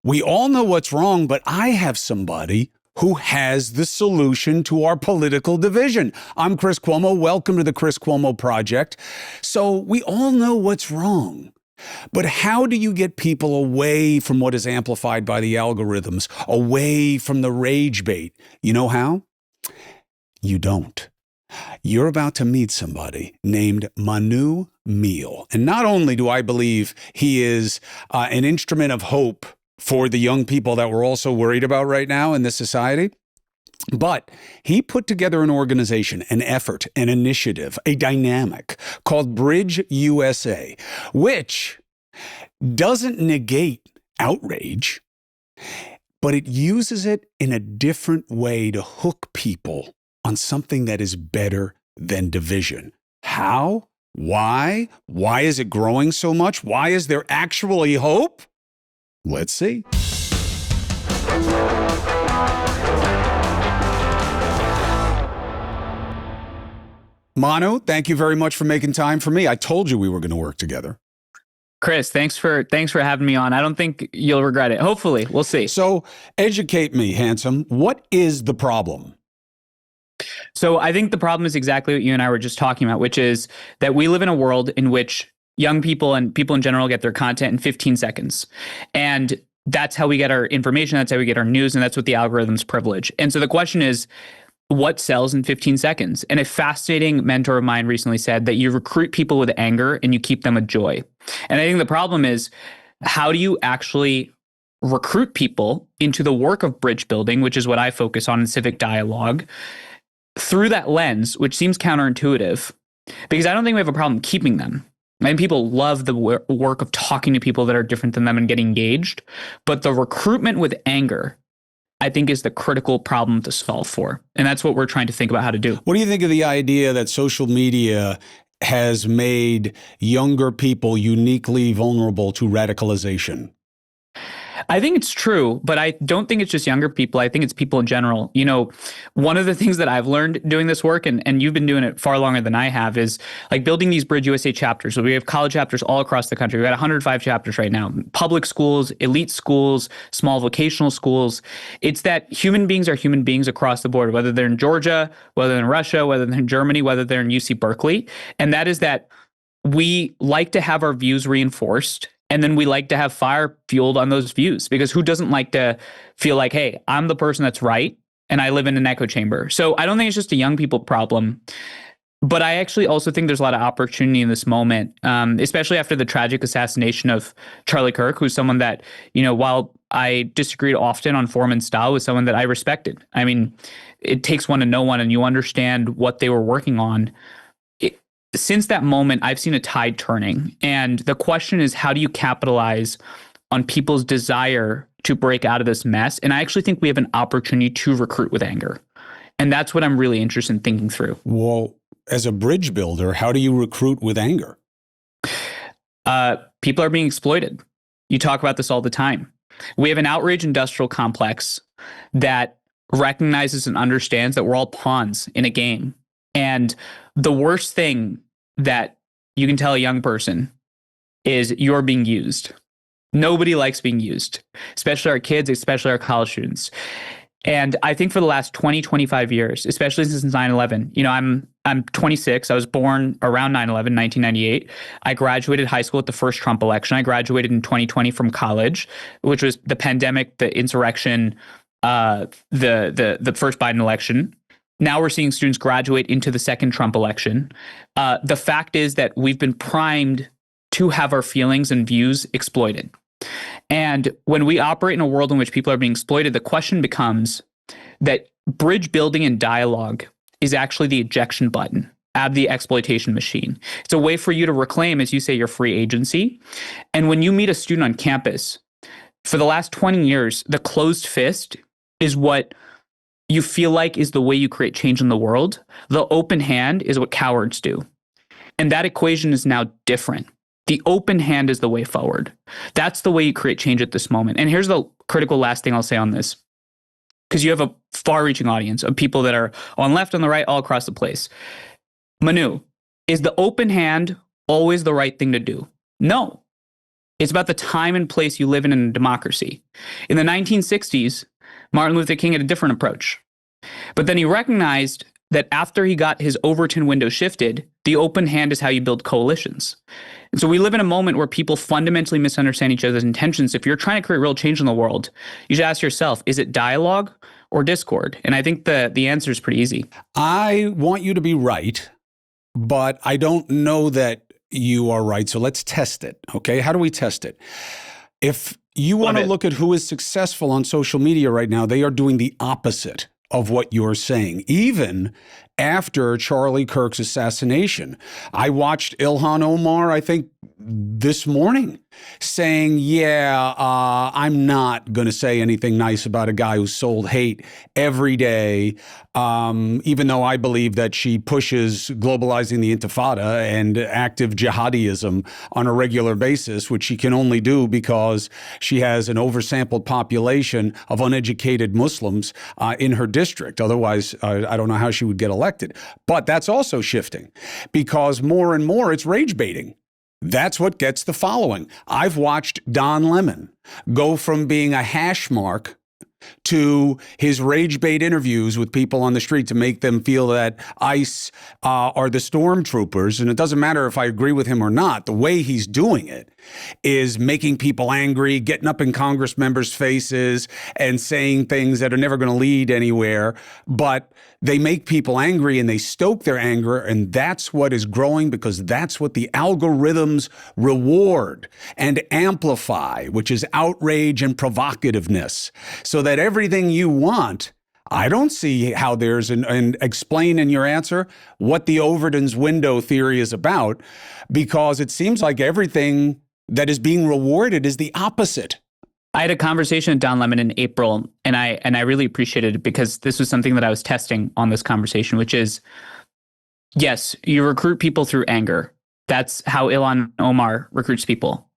We all know what's wrong, but I have somebody who has the solution to our political division. I'm Chris Cuomo. Welcome to the Chris Cuomo Project. So we all know what's wrong. But how do you get people away from what is amplified by the algorithms, away from the rage bait? You know how? You don't. You're about to meet somebody named Manu Meel. And not only do I believe he is an instrument of hope for the young people that we're also worried about right now in this society, but he put together an organization, an effort, an initiative, a dynamic called BridgeUSA, which doesn't negate outrage, but it uses it in a different way to hook people on something that is better than division. How? Why? Why is it growing so much? Why is there actually hope? Let's see. Manu, thank you very much for making time for me. I told you we were going to work together. Chris, thanks for having me on. I don't think you'll regret it. Hopefully, we'll see. So educate me, handsome. What is the problem? So I think the problem is exactly what you and I were just talking about, which is that we live in a world in which young people and people in general get their content in 15 seconds. And that's how we get our information. That's how we get our news. And that's what the algorithms privilege. And so the question is, what sells in 15 seconds? And a fascinating mentor of mine recently said that you recruit people with anger and you keep them with joy. And I think the problem is, how do you actually recruit people into the work of bridge building, which is what I focus on in civic dialogue, through that lens, which seems counterintuitive, because I don't think we have a problem keeping them. I mean, people love the work of talking to people that are different than them and getting engaged. But the recruitment with anger, I think, is the critical problem to solve for. And that's what we're trying to think about how to do. What do you think of the idea that social media has made younger people uniquely vulnerable to radicalization? I think it's true, but I don't think it's just younger people. I think it's people in general. You know, one of the things that I've learned doing this work, and you've been doing it far longer than I have, is like building these BridgeUSA chapters. So we have college chapters all across the country. We've got 105 chapters right now. Public schools, elite schools, small vocational schools. It's that human beings are human beings across the board, whether they're in Georgia, whether they're in Russia, whether they're in Germany, whether they're in UC Berkeley. And that is that we like to have our views reinforced. And then we like to have fire fueled on those views, because who doesn't like to feel like, hey, I'm the person that's right and I live in an echo chamber. So I don't think it's just a young people problem, but I actually also think there's a lot of opportunity in this moment, especially after the tragic assassination of Charlie Kirk, who's someone that, you know, while I disagreed often on form and style, was someone that I respected. I mean, it takes one to know one, and you understand what they were working on. Since that moment, I've seen a tide turning. And the question is, how do you capitalize on people's desire to break out of this mess? And I actually think we have an opportunity to recruit with anger. And that's what I'm really interested in thinking through. Well, as a bridge builder, how do you recruit with anger? People are being exploited. You talk about this all the time. We have an outrage industrial complex that recognizes and understands that we're all pawns in a game. And the worst thing that you can tell a young person is you're being used. Nobody likes being used, especially our kids, especially our college students. And I think for the last 20, 25 years, especially since 9/11, you know, I'm 26. I was born around 9/11, 1998. I graduated high school at the first Trump election. I graduated in 2020 from college, which was the pandemic, the insurrection, the first Biden election. Now we're seeing students graduate into the second Trump election. The fact is that we've been primed to have our feelings and views exploited. And when we operate in a world in which people are being exploited, the question becomes that bridge building and dialogue is actually the ejection button out of the exploitation machine. It's a way for you to reclaim, as you say, your free agency. And when you meet a student on campus, for the last 20 years, the closed fist is what you feel like is the way you create change in the world. The open hand is what cowards do. And that equation is now different. The open hand is the way forward. That's the way you create change at this moment. And here's the critical last thing I'll say on this, because you have a far-reaching audience of people that are on left, on the right, all across the place. Manu, is the open hand always the right thing to do? No. It's about the time and place you live in a democracy. In the 1960s, Martin Luther King had a different approach. But then he recognized that after he got his Overton window shifted, the open hand is how you build coalitions. And so we live in a moment where people fundamentally misunderstand each other's intentions. If you're trying to create real change in the world, you should ask yourself, is it dialogue or discord? And I think the answer is pretty easy. I want you to be right, but I don't know that you are right. So let's test it. Okay. How do we test it? If you want to look at who is successful on social media right now, they are doing the opposite of what you're saying, even after Charlie Kirk's assassination. I watched Ilhan Omar, I think, this morning saying, I'm not going to say anything nice about a guy who sold hate every day, even though I believe that she pushes globalizing the intifada and active jihadism on a regular basis, which she can only do because she has an oversampled population of uneducated Muslims in her district. Otherwise, I don't know how she would get elected. But that's also shifting because more and more it's rage baiting. That's what gets the following. I've watched Don Lemon go from being a hash mark to his rage bait interviews with people on the street to make them feel that ICE are the stormtroopers. And it doesn't matter if I agree with him or not. The way he's doing it is making people angry, getting up in Congress members' faces and saying things that are never going to lead anywhere. But they make people angry and they stoke their anger. And that's what is growing because that's what the algorithms reward and amplify, which is outrage and provocativeness. So that everything you want, I don't see how there's and explain in your answer what the Overton's window theory is about, because it seems like everything that is being rewarded is the opposite. I had a conversation with Don Lemon in April, and I really appreciated it because this was something that I was testing on this conversation, which is, yes, you recruit people through anger. That's how Ilhan Omar recruits people.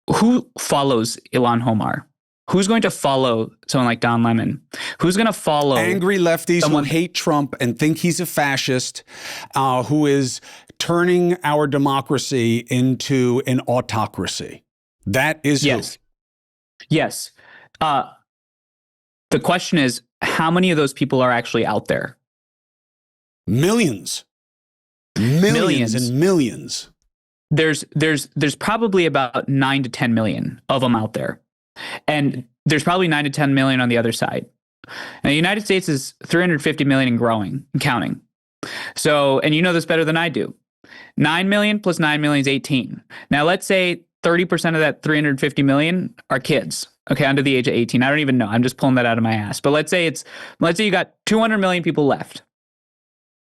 Who follows Ilhan Omar? Who's going to follow someone like Don Lemon? Who's going to follow angry lefties who hate Trump and think he's a fascist, who is turning our democracy into an autocracy? That is yes. Yes. The question is, how many of those people are actually out there? Millions and millions. There's probably about 9 to 10 million of them out there. And there's probably 9 to 10 million on the other side. Now, the United States is 350 million and growing and counting. So, and you know this better than I do. 9 million plus 9 million is 18. Now, let's say 30% of that 350 million are kids, okay, under the age of 18. I don't even know. I'm just pulling that out of my ass. But let's say you got 200 million people left.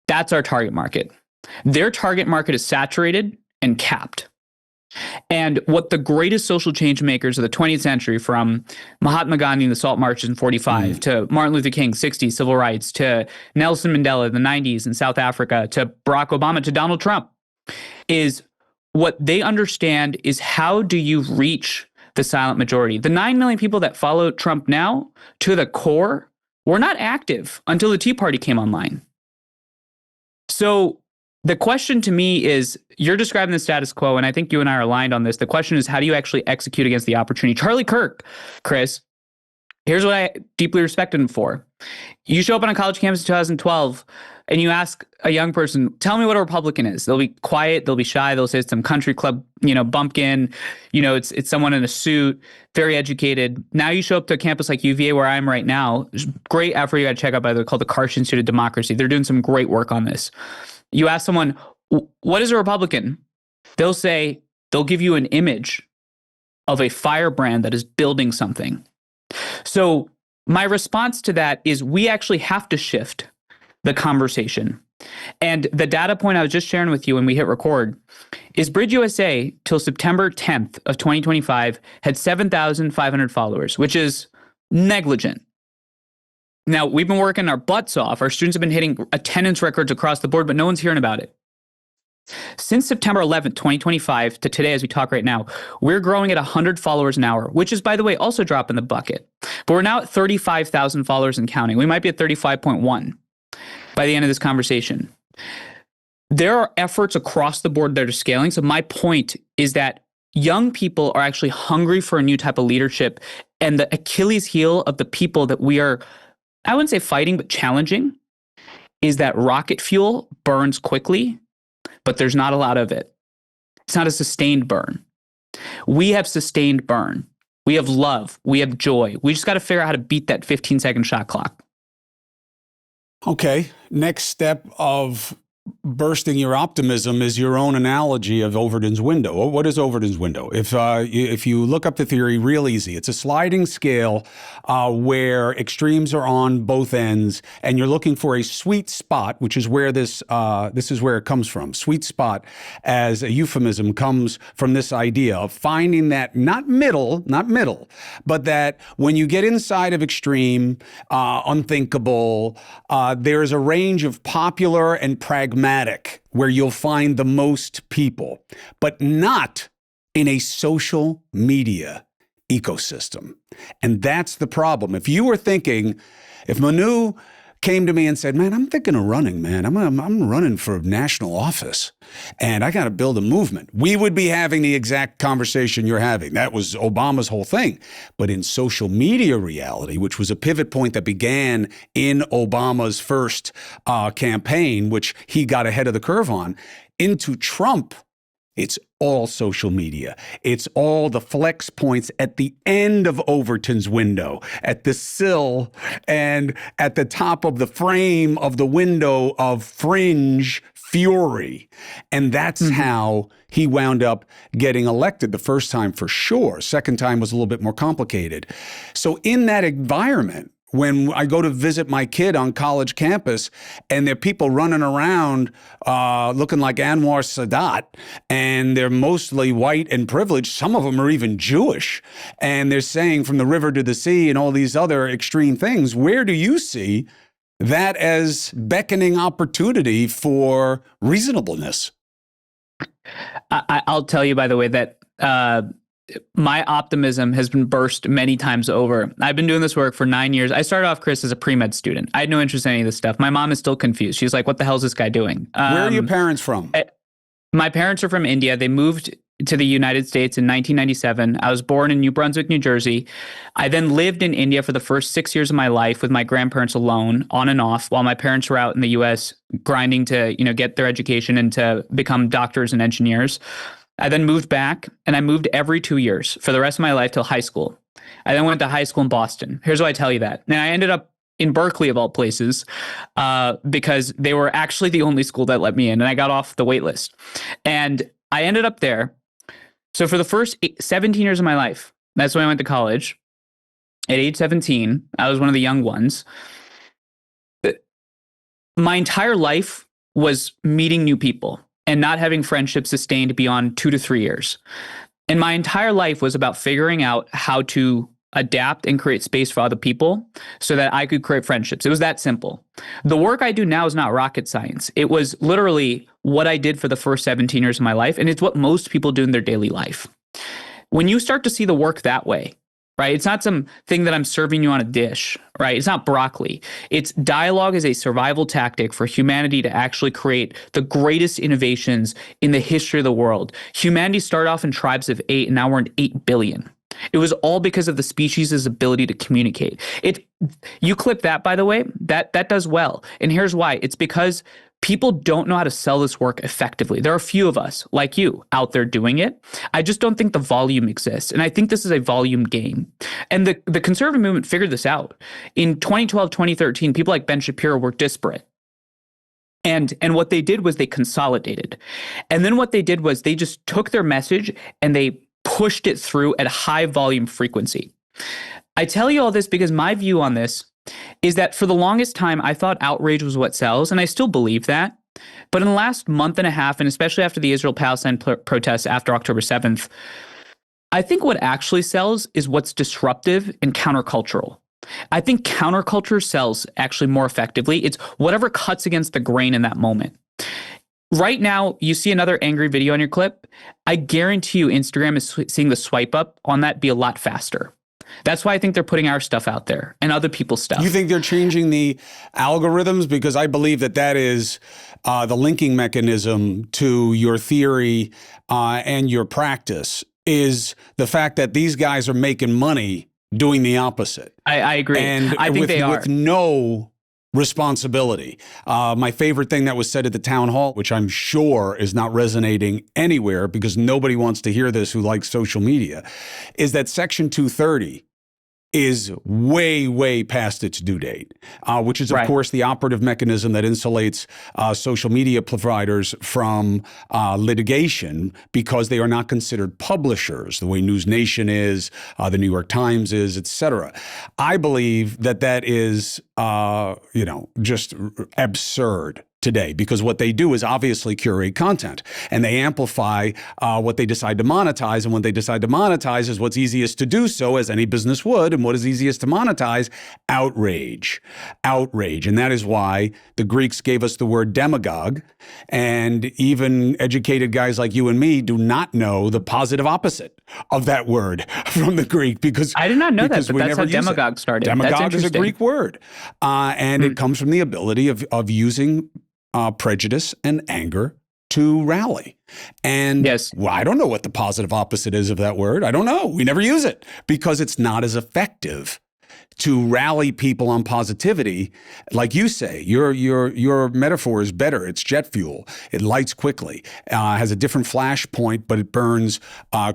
That's our target market. Their target market is saturated and capped. And what the greatest social change makers of the 20th century, from Mahatma Gandhi and the Salt Marches in 45, to Martin Luther King, 60s, civil rights, to Nelson Mandela in the 90s in South Africa, to Barack Obama, to Donald Trump, is what they understand is how do you reach the silent majority. The 9 million people that follow Trump now, to the core, were not active until the Tea Party came online. So the question to me is, you're describing the status quo, and I think you and I are aligned on this. The question is, how do you actually execute against the opportunity? Charlie Kirk, Chris, here's what I deeply respect him for. You show up on a college campus in 2012, and you ask a young person, tell me what a Republican is. They'll be quiet, they'll be shy, they'll say it's some country club, bumpkin, it's someone in a suit, very educated. Now you show up to a campus like UVA, where I am right now. Great effort you got to check out, by the way, called the Karsh Institute of Democracy. They're doing some great work on this. You ask someone, what is a Republican? They'll give you an image of a firebrand that is building something. So my response to that is, we actually have to shift the conversation. And the data point I was just sharing with you when we hit record is BridgeUSA till September 10th of 2025 had 7,500 followers, which is negligent. Now, we've been working our butts off. Our students have been hitting attendance records across the board, but no one's hearing about it. Since September 11th, 2025 to today, as we talk right now, we're growing at 100 followers an hour, which is, by the way, also drop in the bucket. But we're now at 35,000 followers and counting. We might be at 35.1 by the end of this conversation. There are efforts across the board that are scaling. So my point is that young people are actually hungry for a new type of leadership. And the Achilles heel of the people that we are, I wouldn't say fighting, but challenging, is that rocket fuel burns quickly, but there's not a lot of it. It's not a sustained burn. We have sustained burn. We have love. We have joy. We just got to figure out how to beat that 15-second shot clock. Okay. Next step of bursting your optimism is your own analogy of Overton's window. What is Overton's window? If you look up the theory, real easy. It's a sliding scale where extremes are on both ends, and you're looking for a sweet spot, which is where this is where it comes from. Sweet spot, as a euphemism, comes from this idea of finding that not middle, but that when you get inside of extreme, unthinkable, there's a range of popular and pragmatic where you'll find the most people, but not in a social media ecosystem. And that's the problem. If you were thinking, if Manu came to me and said, man, I'm thinking of running, man. I'm running for national office and I got to build a movement, we would be having the exact conversation you're having. That was Obama's whole thing. But in social media reality, which was a pivot point that began in Obama's first campaign, which he got ahead of the curve on, into Trump, it's all social media. It's all the flex points at the end of Overton's window, at the sill and at the top of the frame of the window of fringe fury. And that's how he wound up getting elected the first time for sure. Second time was a little bit more complicated. So in that environment, when I go to visit my kid on college campus and there are people running around looking like Anwar Sadat, and they're mostly white and privileged, some of them are even Jewish, and they're saying from the river to the sea and all these other extreme things, where do you see that as beckoning opportunity for reasonableness? I'll tell you, by the way, that my optimism has been burst many times over. I've been doing this work for 9 years. I started off, Chris, as a pre-med student. I had no interest in any of this stuff. My mom is still confused. She's like, what the hell is this guy doing? Where are your parents from? My parents are from India. They moved to the United States in 1997. I was born in New Brunswick, New Jersey. I then lived in India for the first 6 years of my life with my grandparents alone, on and off, while my parents were out in the US grinding to, get their education and to become doctors and engineers. I then moved back, and I moved every 2 years for the rest of my life till high school. I then went to high school in Boston. Here's why I tell you that. And I ended up in Berkeley, of all places, because they were actually the only school that let me in, and I got off the wait list. And I ended up there. So for the first 17 years of my life, that's when I went to college. At age 17, I was one of the young ones. My entire life was meeting new people and not having friendships sustained beyond 2 to 3 years. And my entire life was about figuring out how to adapt and create space for other people so that I could create friendships. It was that simple. The work I do now is not rocket science. It was literally what I did for the first 17 years of my life, and it's what most people do in their daily life. When you start to see the work that way, right? It's not some thing that I'm serving you on a dish, right? It's not broccoli. It's dialogue is a survival tactic for humanity to actually create the greatest innovations in the history of the world. Humanity started off in tribes of 8, and now we're in 8 billion. It was all because of the species' ability to communicate. You clip that, by the way, that does well. And here's why. It's because people don't know how to sell this work effectively. There are a few of us, like you, out there doing it. I just don't think the volume exists. And I think this is a volume game. And the conservative movement figured this out. In 2012, 2013, people like Ben Shapiro were disparate. And what they did was they consolidated. And then what they did was they just took their message and they pushed it through at a high volume frequency. I tell you all this because my view on this is that for the longest time, I thought outrage was what sells, and I still believe that. But in the last month and a half, and especially after the Israel-Palestine protests after October 7th, I think what actually sells is what's disruptive and countercultural. I think counterculture sells actually more effectively. It's whatever cuts against the grain in that moment. Right now, you see another angry video on your clip. I guarantee you Instagram is seeing the swipe up on that be a lot faster. That's why I think they're putting our stuff out there and other people's stuff. You think they're changing the algorithms? Because I believe that is the linking mechanism to your theory and your practice. is the fact that these guys are making money doing the opposite. I agree. And I think they are. with no responsibility. My favorite thing that was said at the town hall, which I'm sure is not resonating anywhere because nobody wants to hear this who likes social media, is that Section 230 is way, way past its due date, which is, of course, the operative mechanism that insulates social media providers from litigation because they are not considered publishers, the way News Nation is, the New York Times is, et cetera. I believe that that is, just absurd today, because what they do is obviously curate content and they amplify what they decide to monetize. And what they decide to monetize is what's easiest to do so, as any business would. And what is easiest to monetize? Outrage. Outrage. And that is why the Greeks gave us the word demagogue. And even educated guys like you and me do not know the positive opposite of that word from the Greek, because I did not know that, but that's how demagogue started. Demagogue is a Greek word. And it comes from the ability of using prejudice and anger to rally. And well, I don't know what the positive opposite is of that word. I don't know. We never use it because it's not as effective to rally people on positivity. Like you say, your metaphor is better. It's jet fuel. It lights quickly, has a different flash point, but it burns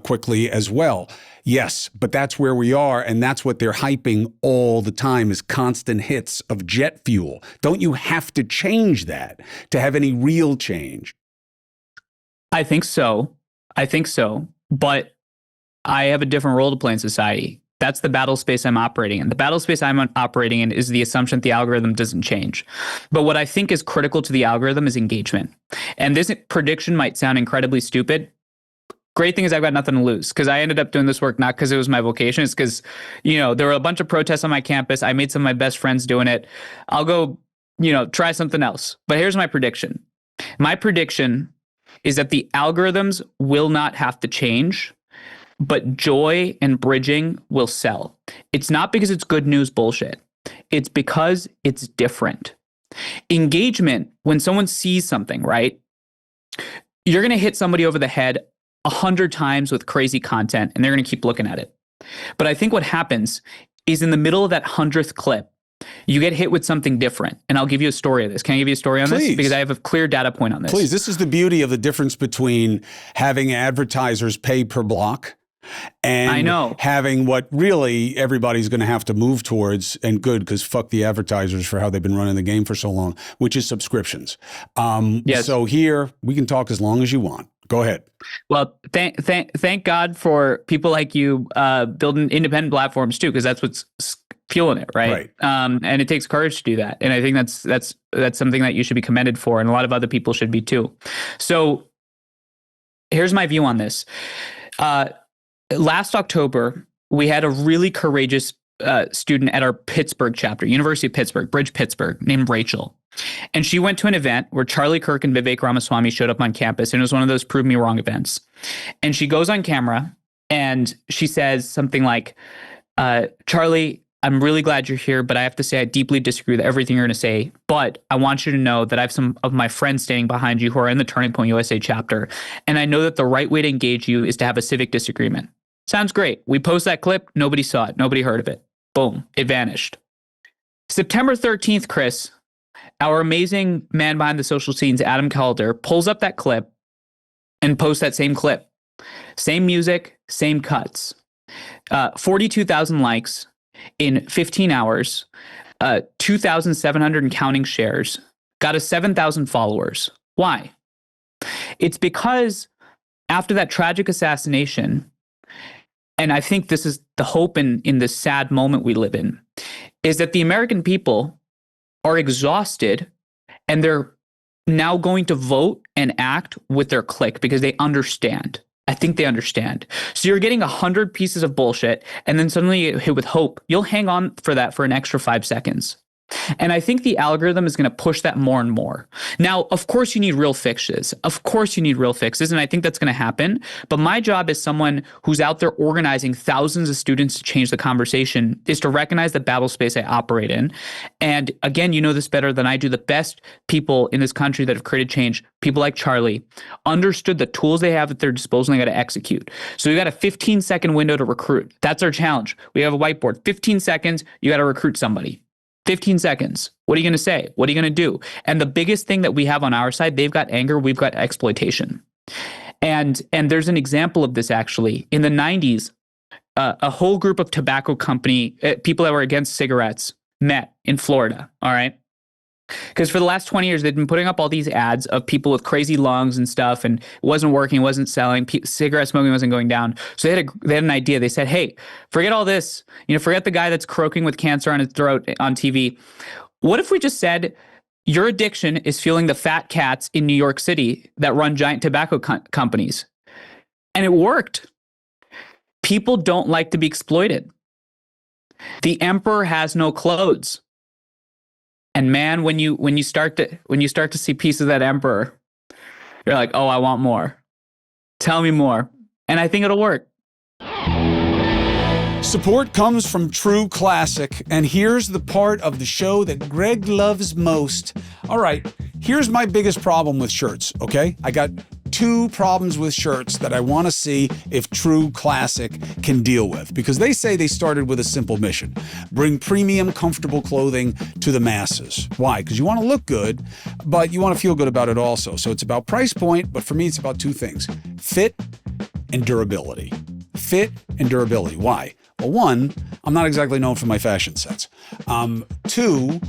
quickly as well. Yes, but that's where we are, and that's what they're hyping all the time, is constant hits of jet fuel. Don't you have to change that to have any real change? I think so. But I have a different role to play in society. That's the battle space I'm operating in. The battle space I'm operating in is the assumption that the algorithm doesn't change. But what I think is critical to the algorithm is engagement. And this prediction might sound incredibly stupid. Great thing is I've got nothing to lose, because I ended up doing this work not because it was my vocation. It's because, there were a bunch of protests on my campus. I made some of my best friends doing it. I'll go, try something else. But here's my prediction. My prediction is that the algorithms will not have to change, but joy and bridging will sell. It's not because it's good news bullshit. It's because it's different. Engagement, when someone sees something, right? You're going to hit somebody over the head 100 times with crazy content, and they're going to keep looking at it. But I think what happens is in the middle of that 100th clip, you get hit with something different. And I'll give you a story of this. Can I give you a story on this? Because I have a clear data point on this. Please. This is the beauty of the difference between having advertisers pay per block and having what really everybody's going to have to move towards, and good, because fuck the advertisers for how they've been running the game for so long, which is subscriptions. So here, we can talk as long as you want. Go ahead. Well, thank God for people like you building independent platforms too, because that's what's fueling it, right? And it takes courage to do that, and I think that's something that you should be commended for, and a lot of other people should be too. So here's my view on this. Last October, we had a really courageous student at our Pittsburgh chapter, University of Pittsburgh, Bridge Pittsburgh, named Rachel. And she went to an event where Charlie Kirk and Vivek Ramaswamy showed up on campus, and it was one of those prove me wrong events. And she goes on camera and she says something like, Charlie, I'm really glad you're here, but I have to say I deeply disagree with everything you're going to say. But I want you to know that I have some of my friends standing behind you who are in the Turning Point USA chapter. And I know that the right way to engage you is to have a civic disagreement. Sounds great. We post that clip. Nobody saw it. Nobody heard of it. Boom. It vanished. September 13th, Chris, our amazing man behind the social scenes, Adam Calder, pulls up that clip and posts that same clip. Same music, same cuts. 42,000 likes in 15 hours, 2,700 and counting shares, got us 7,000 followers. Why? It's because after that tragic assassination, and I think this is the hope in this sad moment we live in, is that the American people are exhausted and they're now going to vote and act with their click because they understand. I think they understand. So you're getting 100 pieces of bullshit and then suddenly you hit with hope. You'll hang on for that for an extra 5 seconds. And I think the algorithm is going to push that more and more. Now, of course, you need real fixes. Of course, you need real fixes. And I think that's going to happen. But my job as someone who's out there organizing thousands of students to change the conversation is to recognize the battle space I operate in. And again, you know this better than I do. The best people in this country that have created change, people like Charlie, understood the tools they have at their disposal and they got to execute. So we got a 15-second window to recruit. That's our challenge. We have a whiteboard. 15 seconds, you got to recruit somebody. 15 seconds. What are you going to say? What are you going to do? And the biggest thing that we have on our side, they've got anger, we've got exploitation. And there's an example of this actually. In the 90s, a whole group of tobacco company, people that were against cigarettes met in Florida, all right? Because for the last 20 years, they've been putting up all these ads of people with crazy lungs and stuff, and it wasn't working, it wasn't selling, cigarette smoking wasn't going down. So they had an idea. They said, hey, forget all this. Forget the guy that's croaking with cancer on his throat on TV. What if we just said, your addiction is fueling the fat cats in New York City that run giant tobacco companies? And it worked. People don't like to be exploited. The emperor has no clothes. And man, when you start to see pieces of that emperor, you're like, oh, I want more. Tell me more. And I think it'll work. Support comes from True Classic, and here's the part of the show that Greg loves most. All right, here's my biggest problem with shirts, okay? I got 2 problems with shirts that I want to see if True Classic can deal with, because they say they started with a simple mission: bring premium, comfortable clothing to the masses. Why? Because you want to look good, but you want to feel good about it also. So it's about price point, but for me, it's about 2 things: fit and durability. Fit and durability. Why? Well, 1, I'm not exactly known for my fashion sense. 2,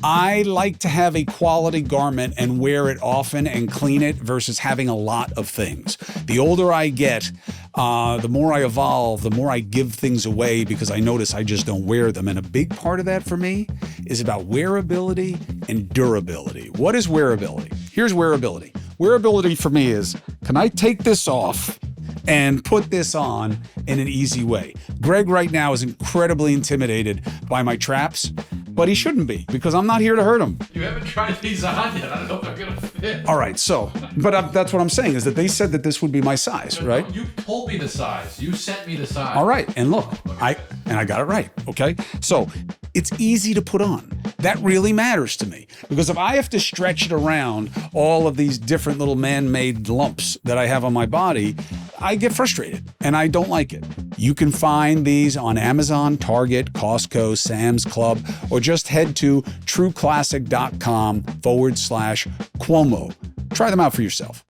I like to have a quality garment and wear it often and clean it versus having a lot of things. The older I get, the more I evolve, the more I give things away because I notice I just don't wear them. And a big part of that for me is about wearability and durability. What is wearability? Here's wearability. Wearability for me is, can I take this off and put this on in an easy way? Greg right now is incredibly intimidated by my traps, but he shouldn't be, because I'm not here to hurt him. You haven't tried these on yet. I don't know if they're going to fit. All right, so, but that's what I'm saying, is that they said that this would be my size, right? No, you told me the size. You sent me the size. All right, and look, I got it right, okay? So it's easy to put on. That really matters to me, because if I have to stretch it around all of these different little man-made lumps that I have on my body, I get frustrated and I don't like it. You can find these on Amazon, Target, Costco, Sam's Club, or just head to trueclassic.com/Cuomo. Try them out for yourself.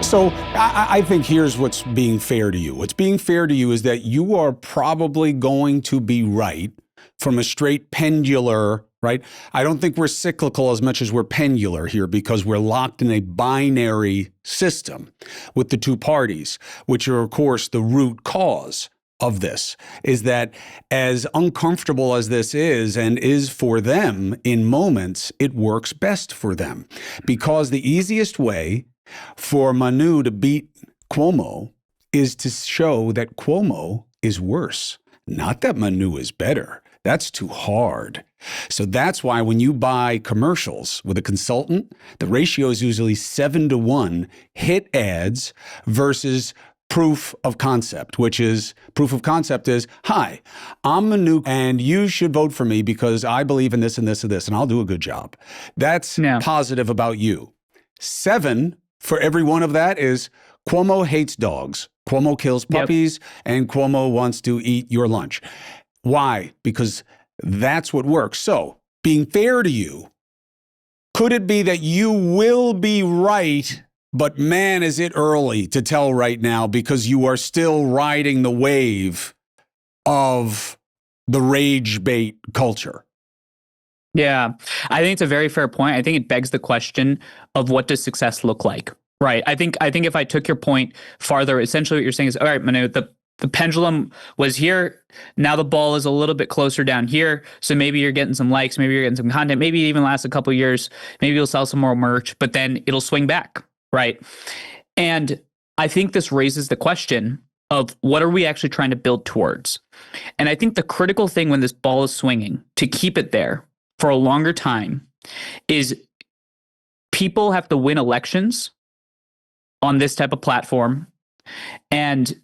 So I think here's what's being fair to you. What's being fair to you is that you are probably going to be right from a straight pendular, right? I don't think we're cyclical as much as we're pendular here, because we're locked in a binary system with the 2 parties, which are, of course, the root cause of this. Is that as uncomfortable as this is, and is for them in moments, it works best for them. Because the easiest way for Manu to beat Cuomo is to show that Cuomo is worse, not that Manu is better. That's too hard. So that's why when you buy commercials with a consultant, the ratio is usually 7-to-1 hit ads versus proof of concept, which is proof of concept is, hi, I'm Manu and you should vote for me because I believe in this and this and this, and I'll do a good job. That's positive about you. 7 for every one of that is Cuomo hates dogs. Cuomo kills puppies, and Cuomo wants to eat your lunch. Why? Because that's what works. So, being fair to you, could it be that you will be right, but man, is it early to tell right now, because you are still riding the wave of the rage bait culture? Yeah, I think it's a very fair point. I think it begs the question of, what does success look like? Right. I think if I took your point farther, essentially what you're saying is, all right, Manu, the pendulum was here. Now the ball is a little bit closer down here. So maybe you're getting some likes, maybe you're getting some content, maybe it even lasts a couple of years, maybe you'll sell some more merch, but then it'll swing back. Right. And I think this raises the question, of what are we actually trying to build towards. And I think the critical thing when this ball is swinging to keep it there for a longer time is people have to win elections on this type of platform, and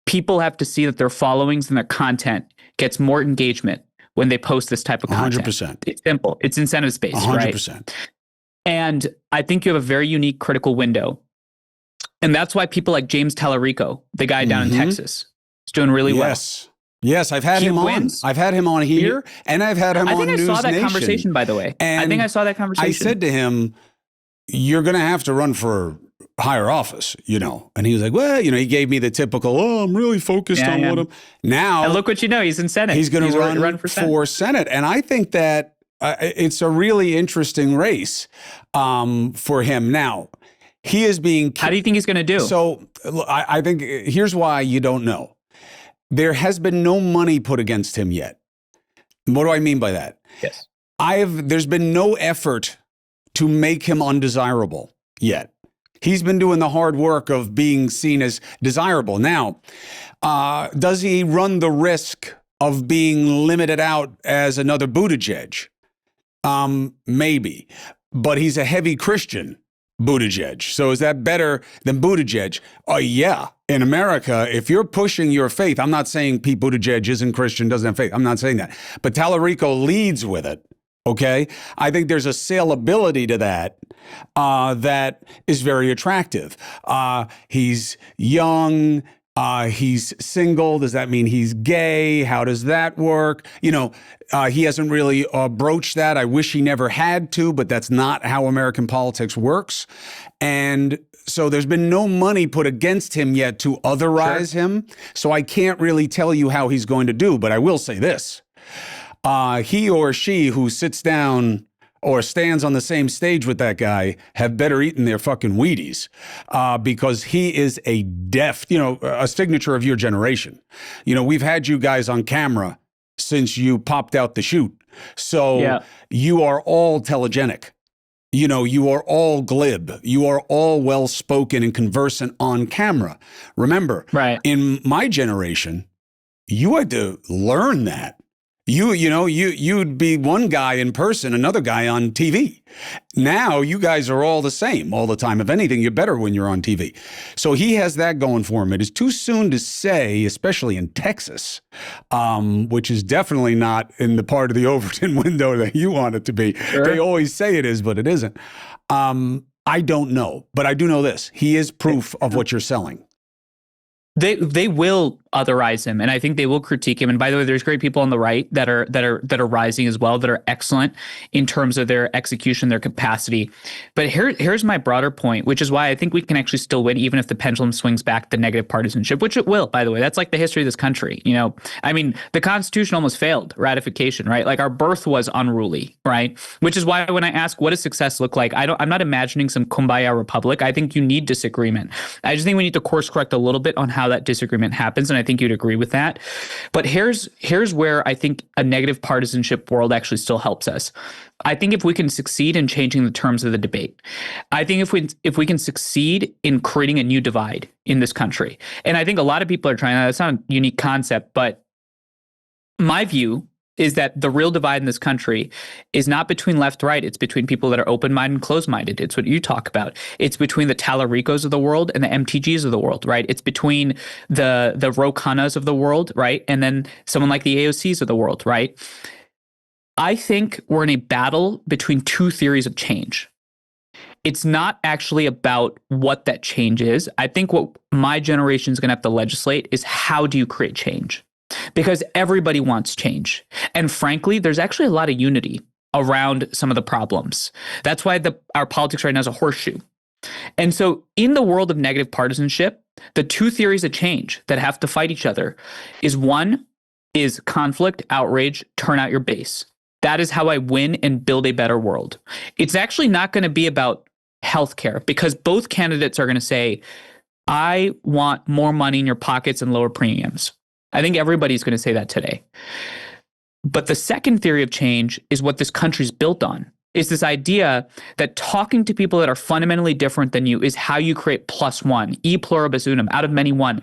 people have to see that their followings and their content gets more engagement when they post this type of content. 100%. It's simple. It's incentive-based, 100%. Right? And I think you have a very unique critical window. And that's why people like James Tallarico, the guy down in Texas, is doing really well. Yes, I've had him on. I've had him on here, and I've had him on News Nation. I think I saw that conversation, by the way. And I think I saw that conversation. I said to him, you're going to have to run for higher office, And he was like, well, he gave me the typical, I'm really focused on what I'm... Now... And look what he's in Senate. He's going to run for Senate. And I think that it's a really interesting race for him. Now, he is being... How do you think he's going to do? So I think here's why you don't know. There has been no money put against him yet. What do I mean by that? Yes. There's been no effort to make him undesirable yet. He's been doing the hard work of being seen as desirable. Now, does he run the risk of being limited out as another Buttigieg? Maybe. But he's a heavy Christian Buttigieg. So is that better than Buttigieg? Yeah. In America, if you're pushing your faith, I'm not saying Pete Buttigieg isn't Christian, doesn't have faith. I'm not saying that. But Tallarico leads with it. Okay. I think there's a saleability to that that is very attractive. He's young. He's single. Does that mean he's gay? How does that work? He hasn't really broached that. I wish he never had to, but that's not how American politics works. And so there's been no money put against him yet to otherize him. So I can't really tell you how he's going to do, but I will say this. He or she who sits down or stands on the same stage with that guy have better eaten their fucking Wheaties because he is a a signature of your generation. We've had you guys on camera since you popped out the chute. So you are all telegenic. You are all glib. You are all well-spoken and conversant on camera. Remember, in my generation, you had to learn that. You'd be one guy in person, another guy on TV. Now you guys are all the same all the time. If anything, you're better when you're on TV. So he has that going for him. It is too soon to say, especially in Texas, which is definitely not in the part of the Overton window that you want it to be. Sure. They always say it is, but it isn't. I don't know, but I do know this. He is proof of what you're selling. They will otherize him, and I think they will critique him. And by the way, there's great people on the right that are rising as well, that are excellent in terms of their execution, their capacity. But here's my broader point, which is why I think we can actually still win, even if the pendulum swings back to negative partisanship, which it will. By the way, that's like the history of this country. The Constitution almost failed ratification, right? Like our birth was unruly, right? Which is why when I ask what does success look like, I'm not imagining some kumbaya republic. I think you need disagreement. I just think we need to course correct a little bit on how that disagreement happens, and I think you'd agree with that. But here's where I think a negative partisanship world actually still helps us. I think if we can succeed in changing the terms of the debate, I think if we can succeed in creating a new divide in this country, and I think a lot of people are trying that. It's not a unique concept, but my view is that the real divide in this country is not between left, right. It's between people that are open-minded and closed-minded. It's what you talk about. It's between the Tallaricos of the world and the MTGs of the world, right? It's between the Ro Khannas of the world, right? And then someone like the AOCs of the world, right? I think we're in a battle between two theories of change. It's not actually about what that change is. I think what my generation is going to have to legislate is how do you create change? Because everybody wants change. And frankly, there's actually a lot of unity around some of the problems. That's why our politics right now is a horseshoe. And so in the world of negative partisanship, the two theories of change that have to fight each other is one is conflict, outrage, turn out your base. That is how I win and build a better world. It's actually not going to be about healthcare because both candidates are going to say, I want more money in your pockets and lower premiums. I think everybody's going to say that today. But the second theory of change is what this country's built on. Is this idea that talking to people that are fundamentally different than you is how you create plus one, e pluribus unum, out of many one.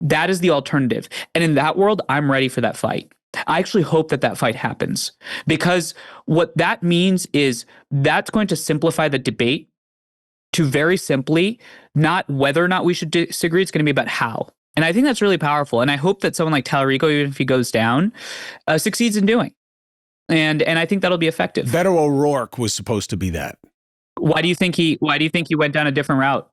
That is the alternative. And in that world, I'm ready for that fight. I actually hope that that fight happens, because what that means is that's going to simplify the debate to very simply not whether or not we should disagree. It's going to be about how. And I think that's really powerful. And I hope that someone like Tallarico, even if he goes down, succeeds in doing. And I think that'll be effective. Beto O'Rourke was supposed to be that. Why do you think he went down a different route?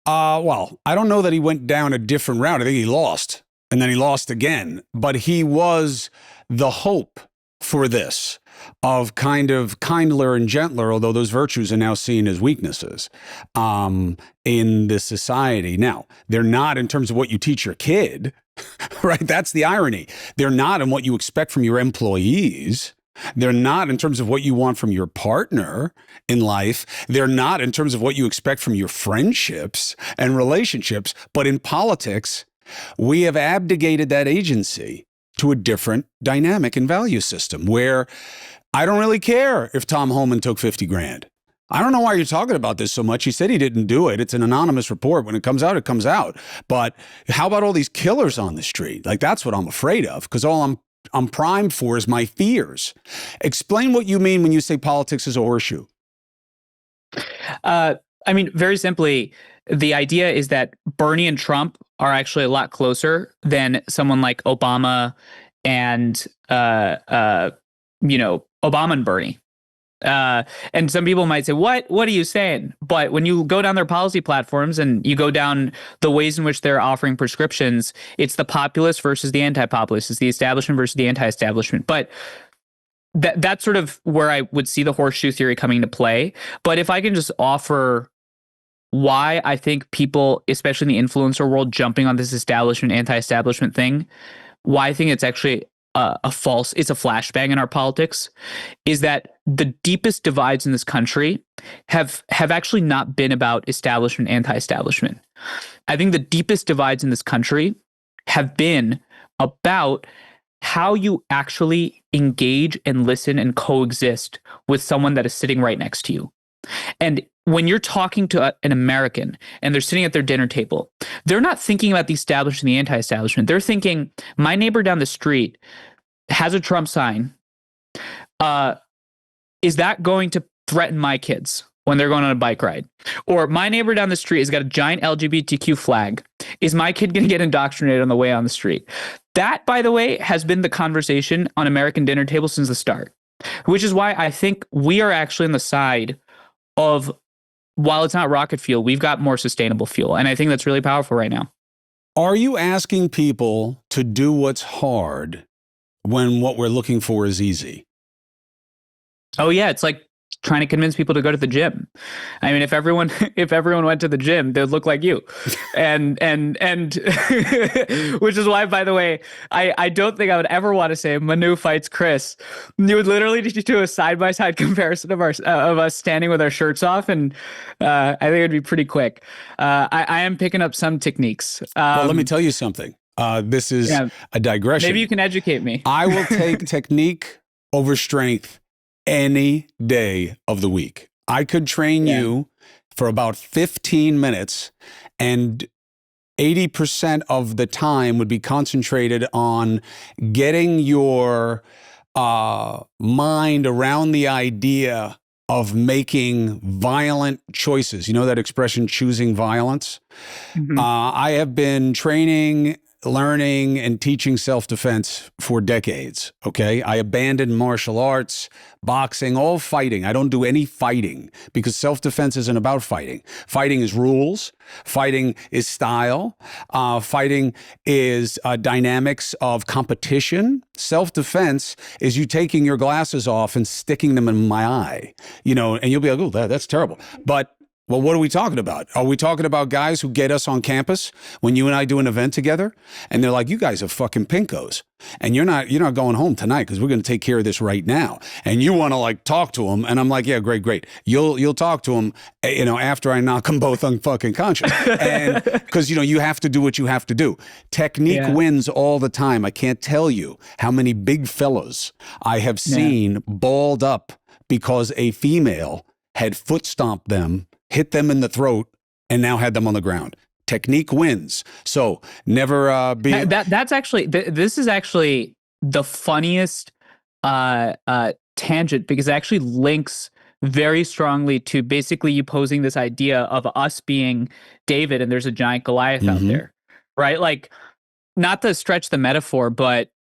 Well, I don't know that he went down a different route. I think he lost, and then he lost again. But he was the hope for this, of kind of kindler and gentler, although those virtues are now seen as weaknesses in this society. Now, they're not in terms of what you teach your kid, right? That's the irony. They're not in what you expect from your employees. They're not in terms of what you want from your partner in life. They're not in terms of what you expect from your friendships and relationships. But in politics, we have abdicated that agency to a different dynamic and value system where I don't really care if Tom Homan took 50 grand. I don't know why you're talking about this so much. He said he didn't do it. It's an anonymous report. When it comes out, it comes out. But how about all these killers on the street? Like, that's what I'm afraid of, because all I'm primed for is my fears. Explain what you mean when you say politics is a horseshoe. I mean, very simply, the idea is that Bernie and Trump are actually a lot closer than someone like Obama and, Obama and Bernie. And some people might say, what are you saying? But when you go down their policy platforms and you go down the ways in which they're offering prescriptions, it's the populist versus the anti-populist. It's the establishment versus the anti-establishment. But that's sort of where I would see the horseshoe theory coming into play. But if I can just offer why I think people, especially in the influencer world, jumping on this establishment, anti-establishment thing, why I think it's actually it's a flashbang in our politics, is that the deepest divides in this country have actually not been about establishment, anti-establishment. I think the deepest divides in this country have been about how you actually engage and listen and coexist with someone that is sitting right next to you. And when you're talking to an American and they're sitting at their dinner table, they're not thinking about the establishment and the anti-establishment. They're thinking, my neighbor down the street has a Trump sign. Is that going to threaten my kids when they're going on a bike ride? Or my neighbor down the street has got a giant LGBTQ flag. Is my kid going to get indoctrinated on the way on the street? That, by the way, has been the conversation on American dinner tables since the start, which is why I think we are actually on the side of, while it's not rocket fuel, we've got more sustainable fuel. And I think that's really powerful right now. Are you asking people to do what's hard when what we're looking for is easy? Oh, yeah. It's like trying to convince people to go to the gym. I mean, if everyone went to the gym, they'd look like you. And which is why, by the way, I don't think I would ever want to say Manu fights Chris. You would literally just do a side-by-side comparison of us standing with our shirts off. And I think it'd be pretty quick. I am picking up some techniques. Well, let me tell you something. This is a digression. Maybe you can educate me. I will take technique over strength any day of the week. I could train you for about 15 minutes, and 80% of the time would be concentrated on getting your mind around the idea of making violent choices. You know that expression, choosing violence? Mm-hmm. I have been training, learning, and teaching self-defense for decades, okay? I abandoned martial arts, boxing, all fighting. I don't do any fighting because self-defense isn't about fighting. Fighting is rules. Fighting is style. Fighting is dynamics of competition. Self-defense is you taking your glasses off and sticking them in my eye, and you'll be like, oh, that's terrible. But well, what are we talking about? Are we talking about guys who get us on campus when you and I do an event together? And they're like, you guys are fucking pinkos. And you're not going home tonight because we're going to take care of this right now. And you want to talk to them. And I'm like, yeah, great. You'll talk to them, after I knock them both unfucking conscious. And because, you have to do what you have to do. Technique wins all the time. I can't tell you how many big fellows I have seen balled up because a female had foot stomped them, hit them in the throat, and now had them on the ground. Technique wins. So never be. That's actually this is actually the funniest tangent, because it actually links very strongly to basically you posing this idea of us being David and there's a giant Goliath out there, right? Like, not to stretch the metaphor, but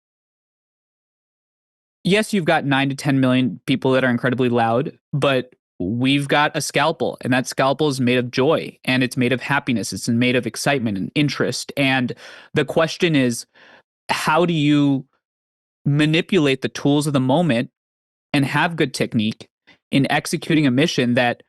yes, you've got 9 to 10 million people that are incredibly loud, but we've got a scalpel, and that scalpel is made of joy, and it's made of happiness. It's made of excitement and interest. And the question is, how do you manipulate the tools of the moment and have good technique in executing a mission that,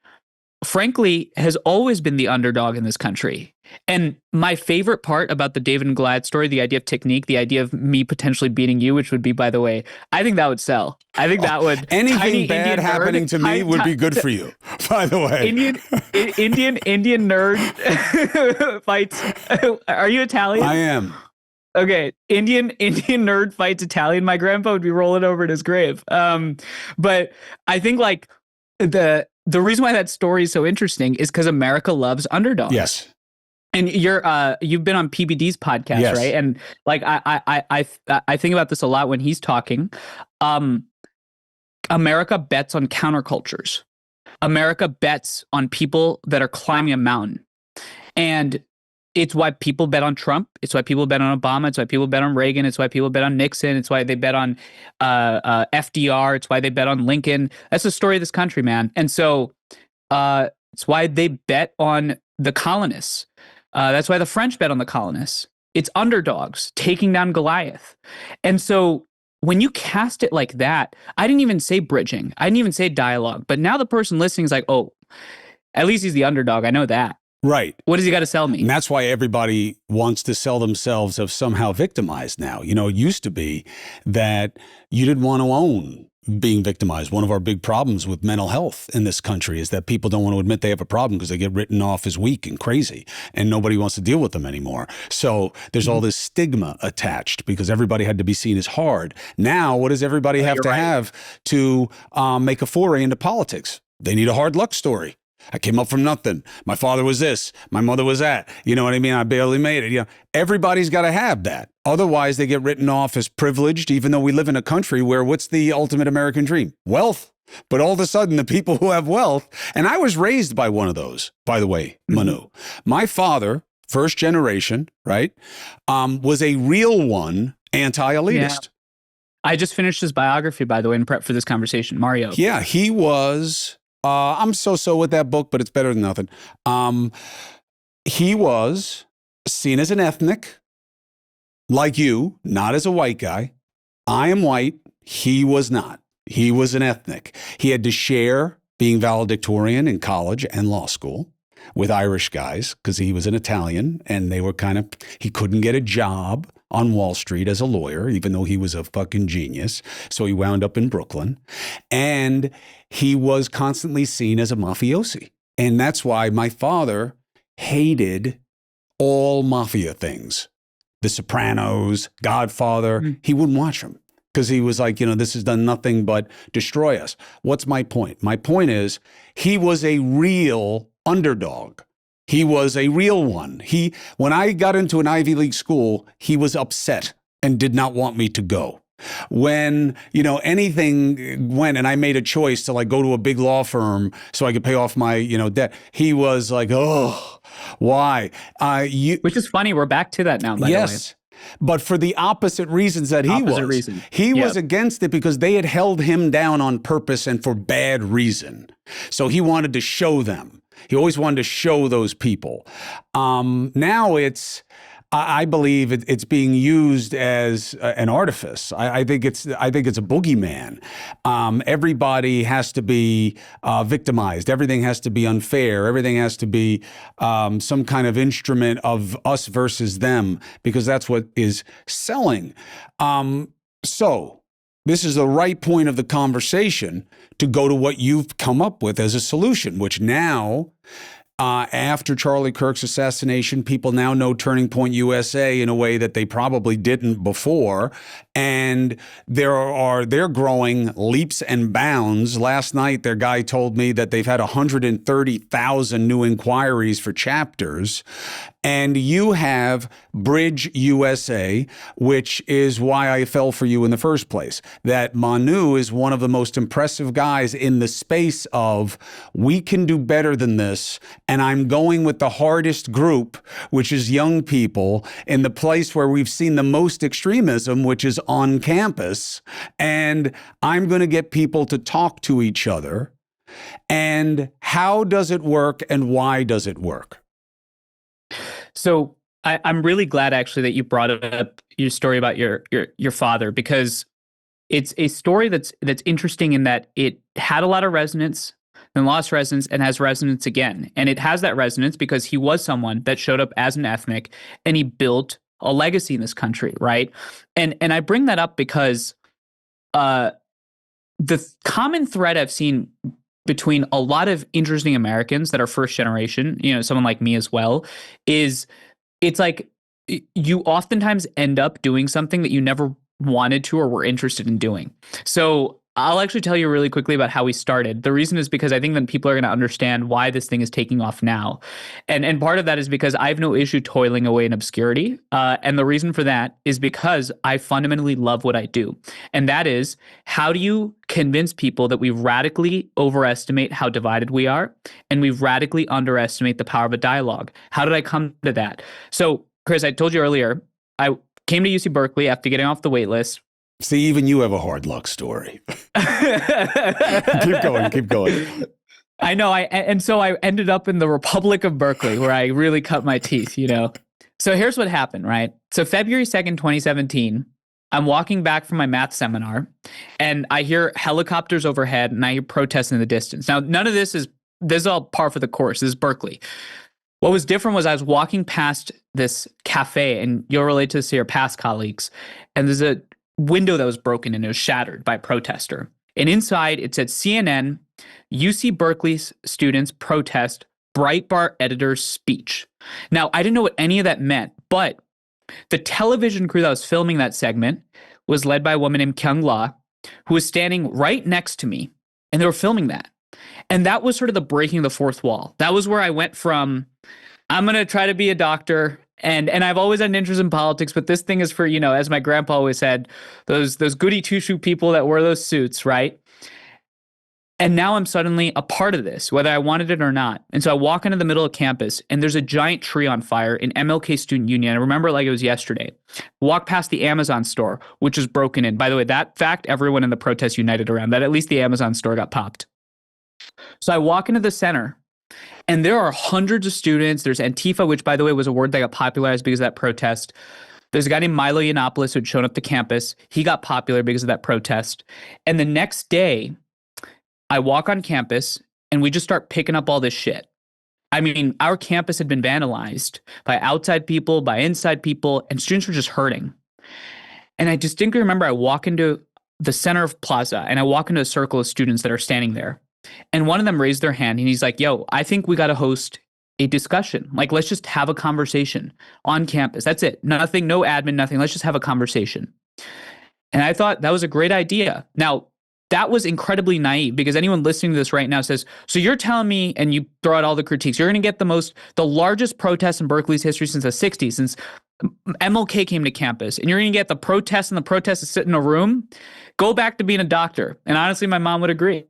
frankly, has always been the underdog in this country? And my favorite part about the David and Goliath story, the idea of technique, the idea of me potentially beating you, which would be, by the way, I think that would sell. I think that would. Anything bad happening to me would be good for you, by the way. Indian nerd fights. Are you Italian? I am. Okay, Indian nerd fights Italian. My grandpa would be rolling over in his grave. But I think like the reason why that story is so interesting is because America loves underdogs. Yes. And you've been on PBD's podcast, yes. right? And like I think about this a lot when he's talking. America bets on countercultures. America bets on people that are climbing a mountain, and it's why people bet on Trump. It's why people bet on Obama. It's why people bet on Reagan. It's why people bet on Nixon. It's why they bet on FDR. It's why they bet on Lincoln. That's the story of this country, man. And so it's why they bet on the colonists. That's why the French bet on the colonists. It's underdogs taking down Goliath. And so when you cast it like that, I didn't even say bridging. I didn't even say dialogue. But now the person listening is like, oh, at least he's the underdog. I know that. Right. What does he got to sell me? And that's why everybody wants to sell themselves as somehow victimized now. You know, it used to be that you didn't want to own being victimized. One of our big problems with mental health in this country is that people don't want to admit they have a problem because they get written off as weak and crazy, and nobody wants to deal with them anymore. So there's all this stigma attached because everybody had to be seen as hard. Now, what does everybody have to have to make a foray into politics? They need a hard luck story. I came up from nothing. My father was this. My mother was that. You know what I mean? I barely made it. You know, everybody's got to have that. Otherwise, they get written off as privileged, even though we live in a country where what's the ultimate American dream? Wealth. But all of a sudden, the people who have wealth, and I was raised by one of those, by the way, Manu. My father, first generation, right, was a real one, anti-elitist. Yeah. I just finished his biography, by the way, in prep for this conversation. Mario. Yeah, he was... I'm so with that book, but it's better than nothing. He was seen as an ethnic, like you, not as a white guy. I am white. He was not. He was an ethnic. He had to share being valedictorian in college and law school with Irish guys because he was an Italian, and they were he couldn't get a job on Wall Street as a lawyer, even though he was a fucking genius. So he wound up in Brooklyn, and he was constantly seen as a mafiosi. And that's why my father hated all mafia things. The Sopranos, Godfather, he wouldn't watch them because he was like, you know, this has done nothing but destroy us. What's my point? My point is he was a real underdog. He was a real one. When I got into an Ivy League school, he was upset and did not want me to go. When, you know, anything went and I made a choice to like go to a big law firm so I could pay off my, you know, debt, he was like, oh, why? Which is funny. We're back to that now, by the way. Yes. But for the opposite reasons that he was. He was against it because they had held him down on purpose and for bad reason. So he wanted to show them. He always wanted to show those people. Now I believe it's being used as an artifice. I think it's a boogeyman. Everybody has to be victimized. Everything has to be unfair. Everything has to be some kind of instrument of us versus them because that's what is selling. So this is the right point of the conversation to go to what you've come up with as a solution, which now, after Charlie Kirk's assassination, people now know Turning Point USA in a way that they probably didn't before. And they're growing leaps and bounds. Last night, their guy told me that they've had 130,000 new inquiries for chapters. And you have BridgeUSA, which is why I fell for you in the first place. That Manu is one of the most impressive guys in the space of, we can do better than this. And I'm going with the hardest group, which is young people, in the place where we've seen the most extremism, which is on campus. And I'm going to get people to talk to each other. And how does it work and why does it work? So I'm really glad actually that you brought up your story about your father, because it's a story that's interesting in that it had a lot of resonance, then lost resonance, and has resonance again. And it has that resonance because he was someone that showed up as an ethnic and he built a legacy in this country, right? And I bring that up because the common thread I've seen between a lot of interesting Americans that are first generation, someone like me as well, is it's like you oftentimes end up doing something that you never wanted to or were interested in doing. So I'll actually tell you really quickly about how we started. The reason is because I think then people are going to understand why this thing is taking off now. And part of that is because I have no issue toiling away in obscurity. And the reason for that is because I fundamentally love what I do. And that is, how do you convince people that we radically overestimate how divided we are and we radically underestimate the power of a dialogue? How did I come to that? So, Chris, I told you earlier, I came to UC Berkeley after getting off the wait list. See, even you have a hard luck story. Keep going. I know. And so I ended up in the Republic of Berkeley, where I really cut my teeth, So here's what happened, right? So February 2nd, 2017, I'm walking back from my math seminar and I hear helicopters overhead and I hear protests in the distance. Now, none of this is all par for the course. This is Berkeley. What was different was I was walking past this cafe, and you'll relate to this to your past colleagues, and there's a window that was broken and it was shattered by a protester. And inside it said CNN, UC Berkeley students protest Breitbart editor's speech. Now, I didn't know what any of that meant, but the television crew that was filming that segment was led by a woman named Kyung La, who was standing right next to me, and they were filming that. And that was sort of the breaking of the fourth wall. That was where I went from, I'm going to try to be a doctor, and I've always had an interest in politics, but this thing is for, as my grandpa always said, those goody two-shoe people that wear those suits, right? And now I'm suddenly a part of this, whether I wanted it or not. And so I walk into the middle of campus, and there's a giant tree on fire in MLK Student Union. I remember it like it was yesterday. Walk past the Amazon store, which was broken in. By the way, that fact, everyone in the protest united around that. At least the Amazon store got popped. So I walk into the center, and there are hundreds of students. There's Antifa, which, by the way, was a word that got popularized because of that protest. There's a guy named Milo Yiannopoulos who had shown up to campus. He got popular because of that protest. And the next day, I walk on campus, and we just start picking up all this shit. I mean, our campus had been vandalized by outside people, by inside people, and students were just hurting. And I distinctly remember I walk into the center of Plaza, and I walk into a circle of students that are standing there. And one of them raised their hand, and he's like, yo, I think we got to host a discussion. Like, let's just have a conversation on campus. That's it. Nothing, no admin, nothing. Let's just have a conversation. And I thought that was a great idea. Now, that was incredibly naive, because anyone listening to this right now says, so you're telling me, and you throw out all the critiques, you're going to get the largest protest in Berkeley's history since the 60s, since MLK came to campus, and you're going to get the protests, and the protests sit in a room? Go back to being a doctor. And honestly, my mom would agree.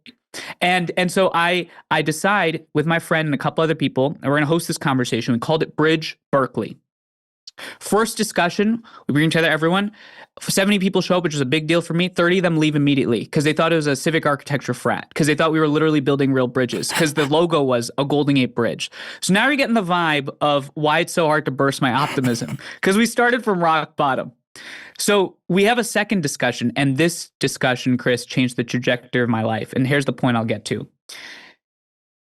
And so I decide with my friend and a couple other people, and we're going to host this conversation. We called it Bridge Berkeley. First discussion, we bring together everyone. 70 people show up, which was a big deal for me. 30 of them leave immediately because they thought it was a civic architecture frat, because they thought we were literally building real bridges, because the logo was a Golden Gate Bridge. So now you're getting the vibe of why it's so hard to burst my optimism, because we started from rock bottom. So we have a second discussion, and this discussion, Chris, changed the trajectory of my life. And here's the point I'll get to.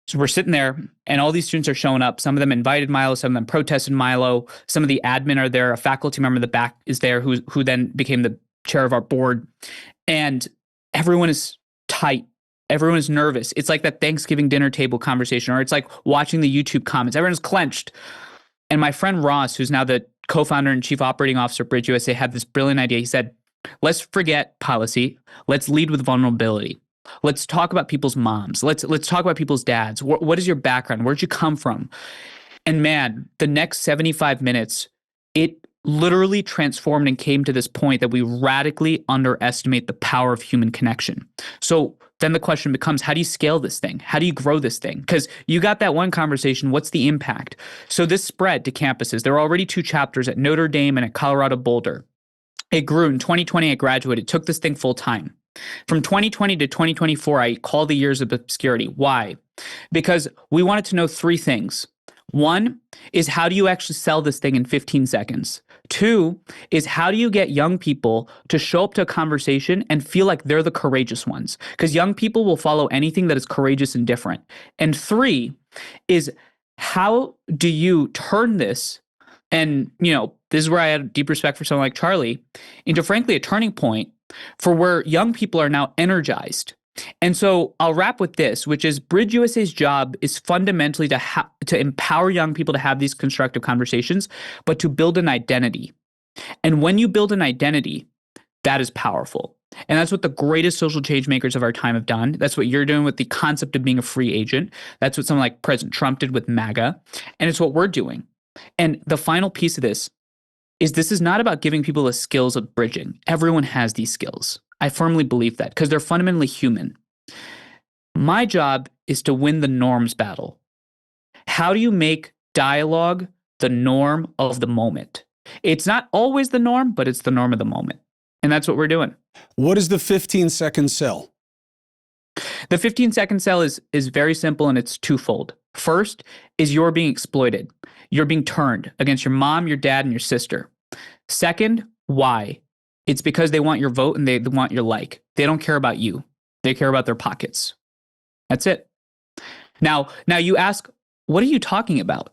So we're sitting there, and all these students are showing up. Some of them invited Milo, some of them protested Milo. Some of the admin are there. A faculty member in the back is there who then became the chair of our board. And everyone is tight. Everyone is nervous. It's like that Thanksgiving dinner table conversation, or it's like watching the YouTube comments. Everyone's clenched. And my friend Ross, who's now the co-founder and chief operating officer of BridgeUSA, had this brilliant idea. He said, let's forget policy. Let's lead with vulnerability. Let's talk about people's moms. Let's talk about people's dads. What is your background? Where'd you come from? And man, the next 75 minutes, it literally transformed and came to this point that we radically underestimate the power of human connection. So then the question becomes, how do you scale this thing? How do you grow this thing? Because you got that one conversation, what's the impact? So this spread to campuses. There are already 2 chapters at Notre Dame and at Colorado Boulder. It grew. In 2020, I graduated, took this thing full time. From 2020 to 2024, I call the years of obscurity. Why? Because we wanted to know 3 things. 1 is, how do you actually sell this thing in 15 seconds? 2 is, how do you get young people to show up to a conversation and feel like they're the courageous ones? Because young people will follow anything that is courageous and different. And 3 is, how do you turn this, and this is where I had deep respect for someone like Charlie, into frankly a turning point for where young people are now energized. And so I'll wrap with this, which is BridgeUSA's job is fundamentally to empower young people to have these constructive conversations, but to build an identity. And when you build an identity, that is powerful. And that's what the greatest social change makers of our time have done. That's what you're doing with the concept of being a free agent. That's what someone like President Trump did with MAGA. And it's what we're doing. And the final piece of this is not about giving people the skills of bridging. Everyone has these skills. I firmly believe that because they're fundamentally human. My job is to win the norms battle. How do you make dialogue the norm of the moment? It's not always the norm, but it's the norm of the moment. And that's what we're doing. What is the 15-second sell? The 15-second sell is very simple, and it's twofold. First is, you're being exploited. You're being turned against your mom, your dad, and your sister. Second, why? It's because they want your vote and they want your like. They don't care about you. They care about their pockets. That's it. Now you ask, what are you talking about?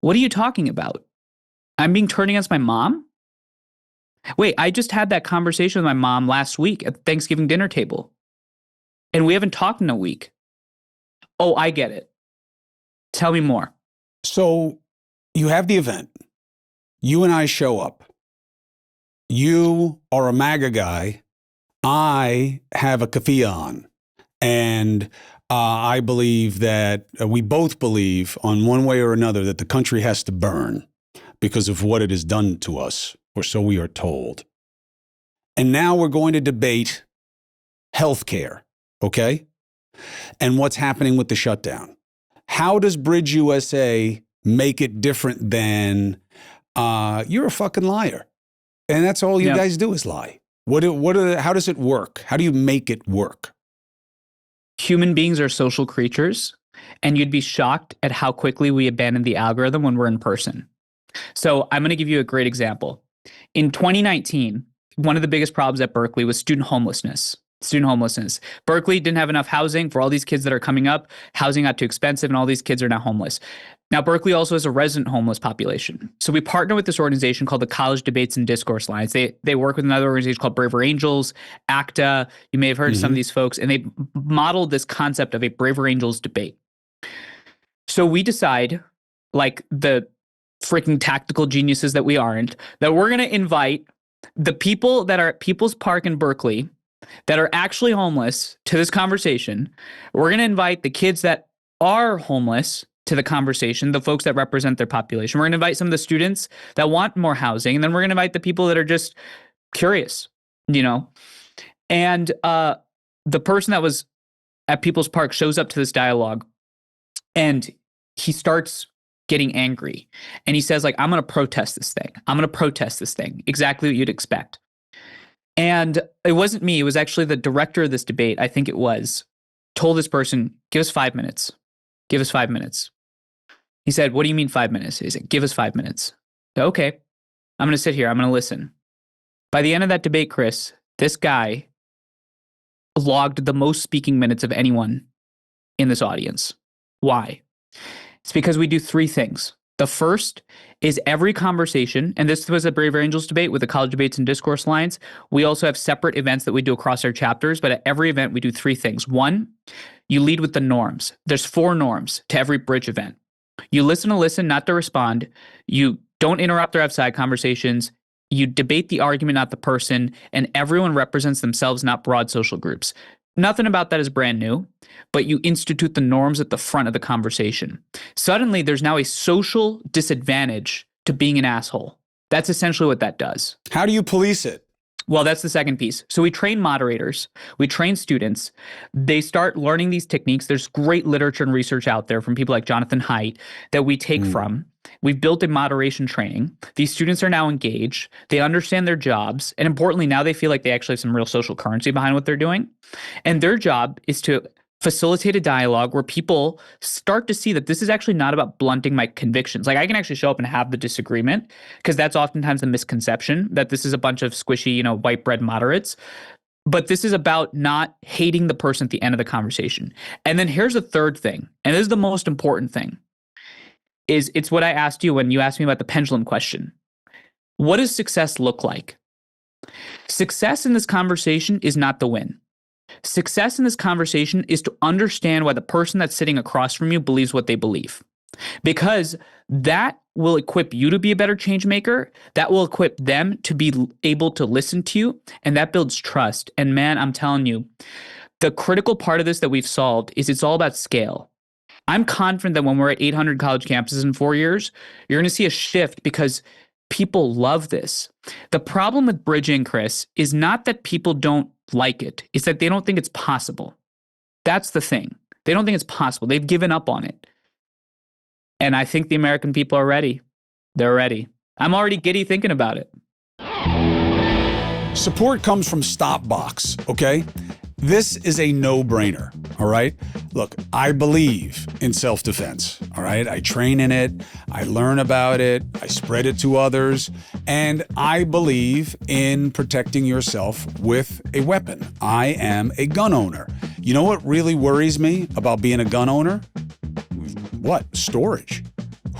What are you talking about? I'm being turned against my mom? Wait, I just had that conversation with my mom last week at the Thanksgiving dinner table. And we haven't talked in a week. Oh, I get it. Tell me more. So you have the event. You and I show up. You are a MAGA guy. I have a keffiyeh on. And I believe that we both believe, on one way or another, that the country has to burn because of what it has done to us, or so we are told. And now we're going to debate healthcare, okay? And what's happening with the shutdown. How does BridgeUSA make it different than you're a fucking liar? And that's all you guys do is lie. How does it work? How do you make it work? Human beings are social creatures, and you'd be shocked at how quickly we abandon the algorithm when we're in person. So I'm going to give you a great example. In 2019, one of the biggest problems at Berkeley was student homelessness. Berkeley didn't have enough housing for all these kids that are coming up. Housing got too expensive, and all these kids are now homeless. Now, Berkeley also has a resident homeless population. So we partner with this organization called the College Debates and Discourse Alliance. They work with another organization called Braver Angels, ACTA. You may have heard of some of these folks. And they modeled this concept of a Braver Angels debate. So we decide, like the freaking tactical geniuses that we aren't, that we're going to invite the people that are at People's Park in Berkeley that are actually homeless to this conversation. We're going to invite the kids that are homeless to the conversation, the folks that represent their population. We're going to invite some of the students that want more housing, and then we're going to invite the people that are just curious, And the person that was at People's Park shows up to this dialogue, and he starts getting angry. And he says, I'm going to protest this thing. Exactly what you'd expect. And it wasn't me. It was actually the director of this debate, I think it was, told this person, give us 5 minutes. Give us 5 minutes. He said, what do you mean 5 minutes? He said, give us 5 minutes. Okay, I'm going to sit here. I'm going to listen. By the end of that debate, Chris, this guy logged the most speaking minutes of anyone in this audience. Why? It's because we do 3 things. The first is every conversation, and this was a Braver Angels debate with the College Debates and Discourse Alliance. We also have separate events that we do across our chapters, but at every event we do 3 things. 1, you lead with the norms. There's 4 norms to every bridge event. You listen to listen, not to respond. You don't interrupt or have side conversations. You debate the argument, not the person, and everyone represents themselves, not broad social groups. Nothing about that is brand new, but you institute the norms at the front of the conversation. Suddenly, there's now a social disadvantage to being an asshole. That's essentially what that does. How do you police it? Well, that's the second piece. So we train moderators, we train students. They start learning these techniques. There's great literature and research out there from people like Jonathan Haidt that we take from. We've built a moderation training. These students are now engaged. They understand their jobs. And importantly, now they feel like they actually have some real social currency behind what they're doing. And their job is to facilitate a dialogue where people start to see that this is actually not about blunting my convictions. Like I can actually show up and have the disagreement, because that's oftentimes the misconception that this is a bunch of squishy, white bread moderates. But this is about not hating the person at the end of the conversation. And then here's the third thing, and this is the most important thing, is it's what I asked you when you asked me about the pendulum question. What does success look like? Success in this conversation is not the win. Success in this conversation is to understand why the person that's sitting across from you believes what they believe. Because that will equip you to be a better change maker. That will equip them to be able to listen to you. And that builds trust. And man, I'm telling you, the critical part of this that we've solved is it's all about scale. I'm confident that when we're at 800 college campuses in 4 years, you're going to see a shift because people love this. The problem with bridging, Chris, is not that people don't like it. It's that they don't think it's possible. That's the thing. They don't think it's possible. They've given up on it. And I think the American people are ready. They're ready. I'm already giddy thinking about it. Support comes from Stopbox, okay? This is a no-brainer, all right? Look, I believe in self-defense, all right? I train in it, I learn about it, I spread it to others, and I believe in protecting yourself with a weapon. I am a gun owner. You know what really worries me about being a gun owner? What? Storage.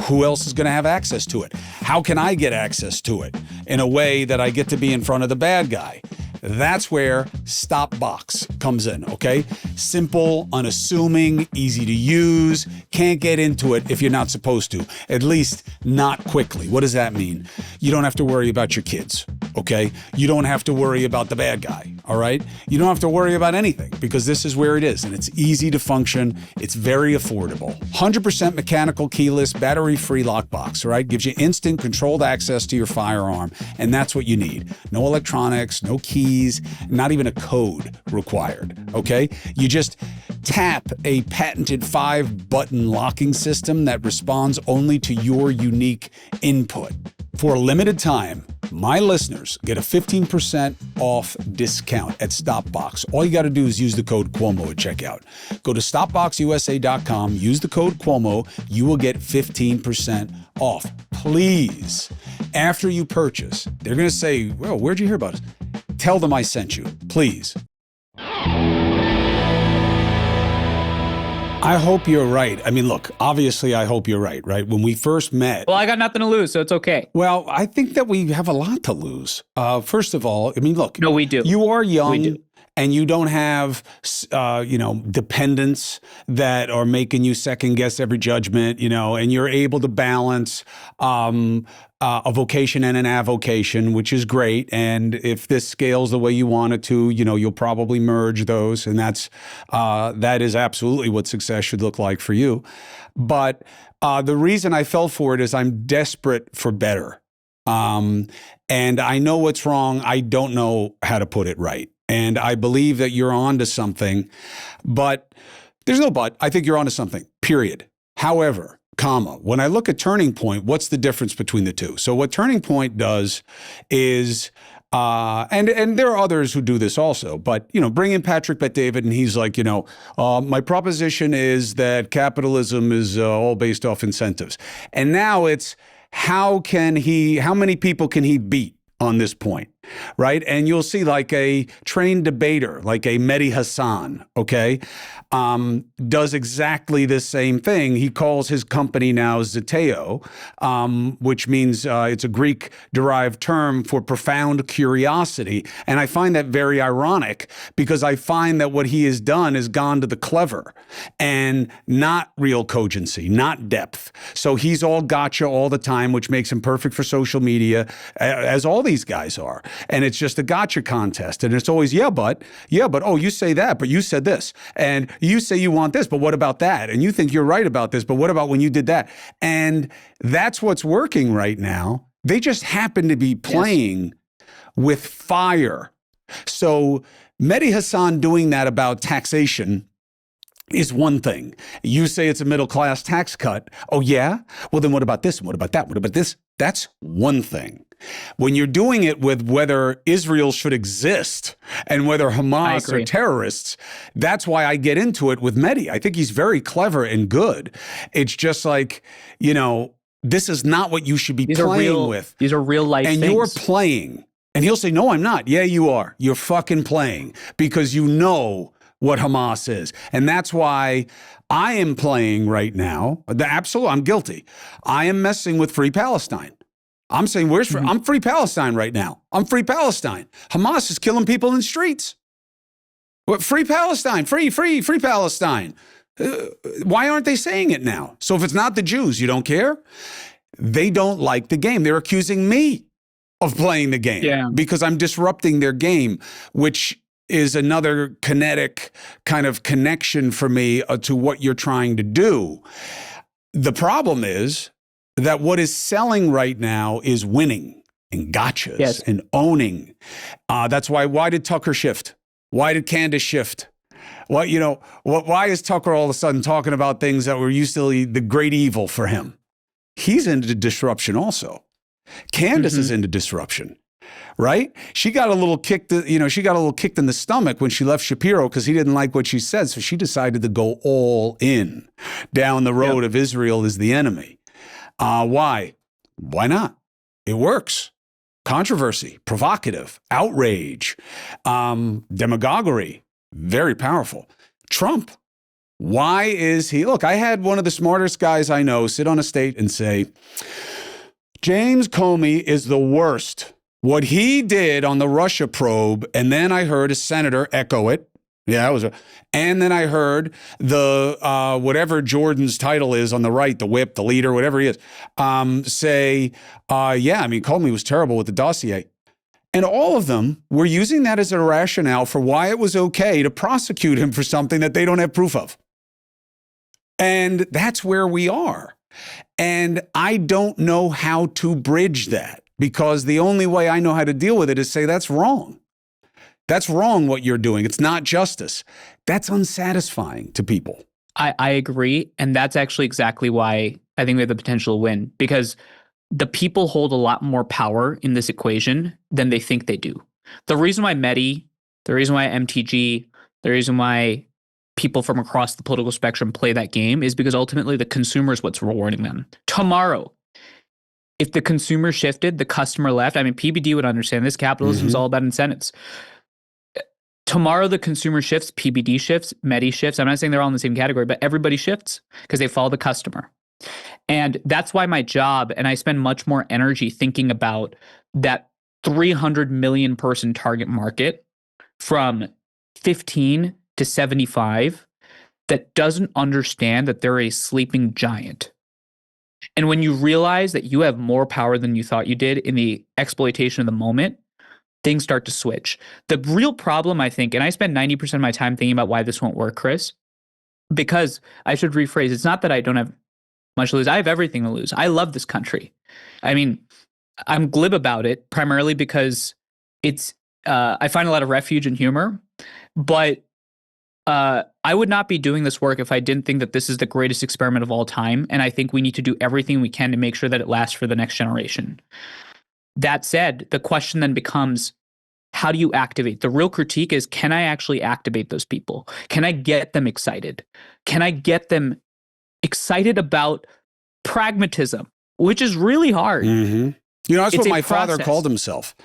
Who else is going to have access to it? How can I get access to it in a way that I get to be in front of the bad guy? That's where Stopbox comes in, okay? Simple, unassuming, easy to use. Can't get into it if you're not supposed to, at least not quickly. What does that mean? You don't have to worry about your kids, okay? You don't have to worry about the bad guy, all right? You don't have to worry about anything because this is where it is, and it's easy to function. It's very affordable. 100% mechanical keyless, battery-free lockbox, all right? Gives you instant controlled access to your firearm, and that's what you need. No electronics, no keys, not even a code required, okay? You just tap a patented 5-button locking system that responds only to your unique input. For a limited time, my listeners get a 15% off discount at Stopbox. All you got to do is use the code Cuomo at checkout. Go to StopboxUSA.com, use the code Cuomo, you will get 15% off. Please, after you purchase, they're going to say, well, where'd you hear about us? Tell them I sent you, please. I hope you're right. I mean, look, obviously I hope you're right? When we first met. Well, I got nothing to lose, so it's okay. Well, I think that we have a lot to lose. First of all, I mean, look. No, we do. You are young. We do. And you don't have, dependents that are making you second guess every judgment, and you're able to balance a vocation and an avocation, which is great. And if this scales the way you want it to, you'll probably merge those. And that is absolutely what success should look like for you. But the reason I fell for it is I'm desperate for better. And I know what's wrong. I don't know how to put it right. And I believe that you're onto something, but there's no but. I think you're onto something, period. However, when I look at Turning Point, what's the difference between the two? So what Turning Point does is, and there are others who do this also, but, bring in Patrick Bet-David and he's like, my proposition is that capitalism is all based off incentives. And now it's, how many people can he beat on this point, right? And you'll see like a trained debater, like a Mehdi Hassan, okay, does exactly the same thing. He calls his company now Zeteo, which means it's a Greek-derived term for profound curiosity. And I find that very ironic because I find that what he has done is gone to the clever and not real cogency, not depth. So he's all gotcha all the time, which makes him perfect for social media, as all these guys are. and it's just a gotcha contest. And it's always, yeah, but, oh, you say that, but you said this. And you say you want this, but what about that? And you think you're right about this, but what about when you did that? And that's what's working right now. They just happen to be playing with fire. So Mehdi Hasan doing that about taxation is one thing. You say it's a middle-class tax cut. Oh, yeah? Well, then what about this? And what about that? What about this? That's one thing. When you're doing it with whether Israel should exist and whether Hamas are terrorists, that's why I get into it with Mehdi. I think he's very clever and good. It's just like, you know, this is not what you should be playing with. These are real life things. And you're playing. And he'll say, no, I'm not. Yeah, you are. You're fucking playing because you know what Hamas is. And that's why I am playing right now. I'm guilty. I am messing with Free Palestine. I'm saying, I'm Free Palestine right now. I'm Free Palestine. Hamas is killing people in the streets. Free Palestine, free Palestine. Why aren't they saying it now? So if it's not the Jews, you don't care? They don't like the game. They're accusing me of playing the game because I'm disrupting their game, which is another kinetic kind of connection for me to what you're trying to do. The problem is that what is selling right now is winning and gotchas and owning. That's why did Tucker shift? Why did Candace shift? Why is Tucker all of a sudden talking about things that were usually the great evil for him? He's into disruption also. Candace is into disruption. Right? She got a little kicked, she got a little kicked in the stomach when she left Shapiro because he didn't like what she said. So she decided to go all in down the road of Israel is the enemy. Why? Why not? It works. Controversy, provocative, outrage, demagoguery, very powerful. Trump. Why is he? Look, I had one of the smartest guys I know sit on a stage and say, James Comey is the worst. What he did on the Russia probe, and then I heard a senator echo it. Yeah, and then I heard the whatever Jordan's title is on the right, the whip, the leader, whatever he is, say, Comey was terrible with the dossier. And all of them were using that as a rationale for why it was okay to prosecute him for something that they don't have proof of. And that's where we are. And I don't know how to bridge that. Because the only way I know how to deal with it is say, that's wrong. That's wrong what you're doing. It's not justice. That's unsatisfying to people. I agree. And that's actually exactly why I think we have the potential to win. Because the people hold a lot more power in this equation than they think they do. The reason why Mehdi, the reason why MTG, the reason why people from across the political spectrum play that game is because ultimately the consumer is what's rewarding them. Tomorrow, if the consumer shifted, the customer left, PBD would understand this. Capitalism is all about incentives. Tomorrow, the consumer shifts, PBD shifts, Mehdi shifts. I'm not saying they're all in the same category, but everybody shifts because they follow the customer. And that's why my job, and I spend much more energy thinking about that 300 million person target market from 15 to 75 that doesn't understand that they're a sleeping giant. And when you realize that you have more power than you thought you did in the exploitation of the moment, things start to switch. The real problem, I think, and I spend 90% of my time thinking about why this won't work, Chris, because I should rephrase, it's not that I don't have much to lose. I have everything to lose. I love this country. I'm glib about it primarily because it's, I find a lot of refuge and humor, but I would not be doing this work if I didn't think that this is the greatest experiment of all time. And I think we need to do everything we can to make sure that it lasts for the next generation. That said, the question then becomes, how do you activate? The real critique is, can I actually activate those people? Can I get them excited? Can I get them excited about pragmatism, which is really hard? Mm-hmm. That's what my father called himself.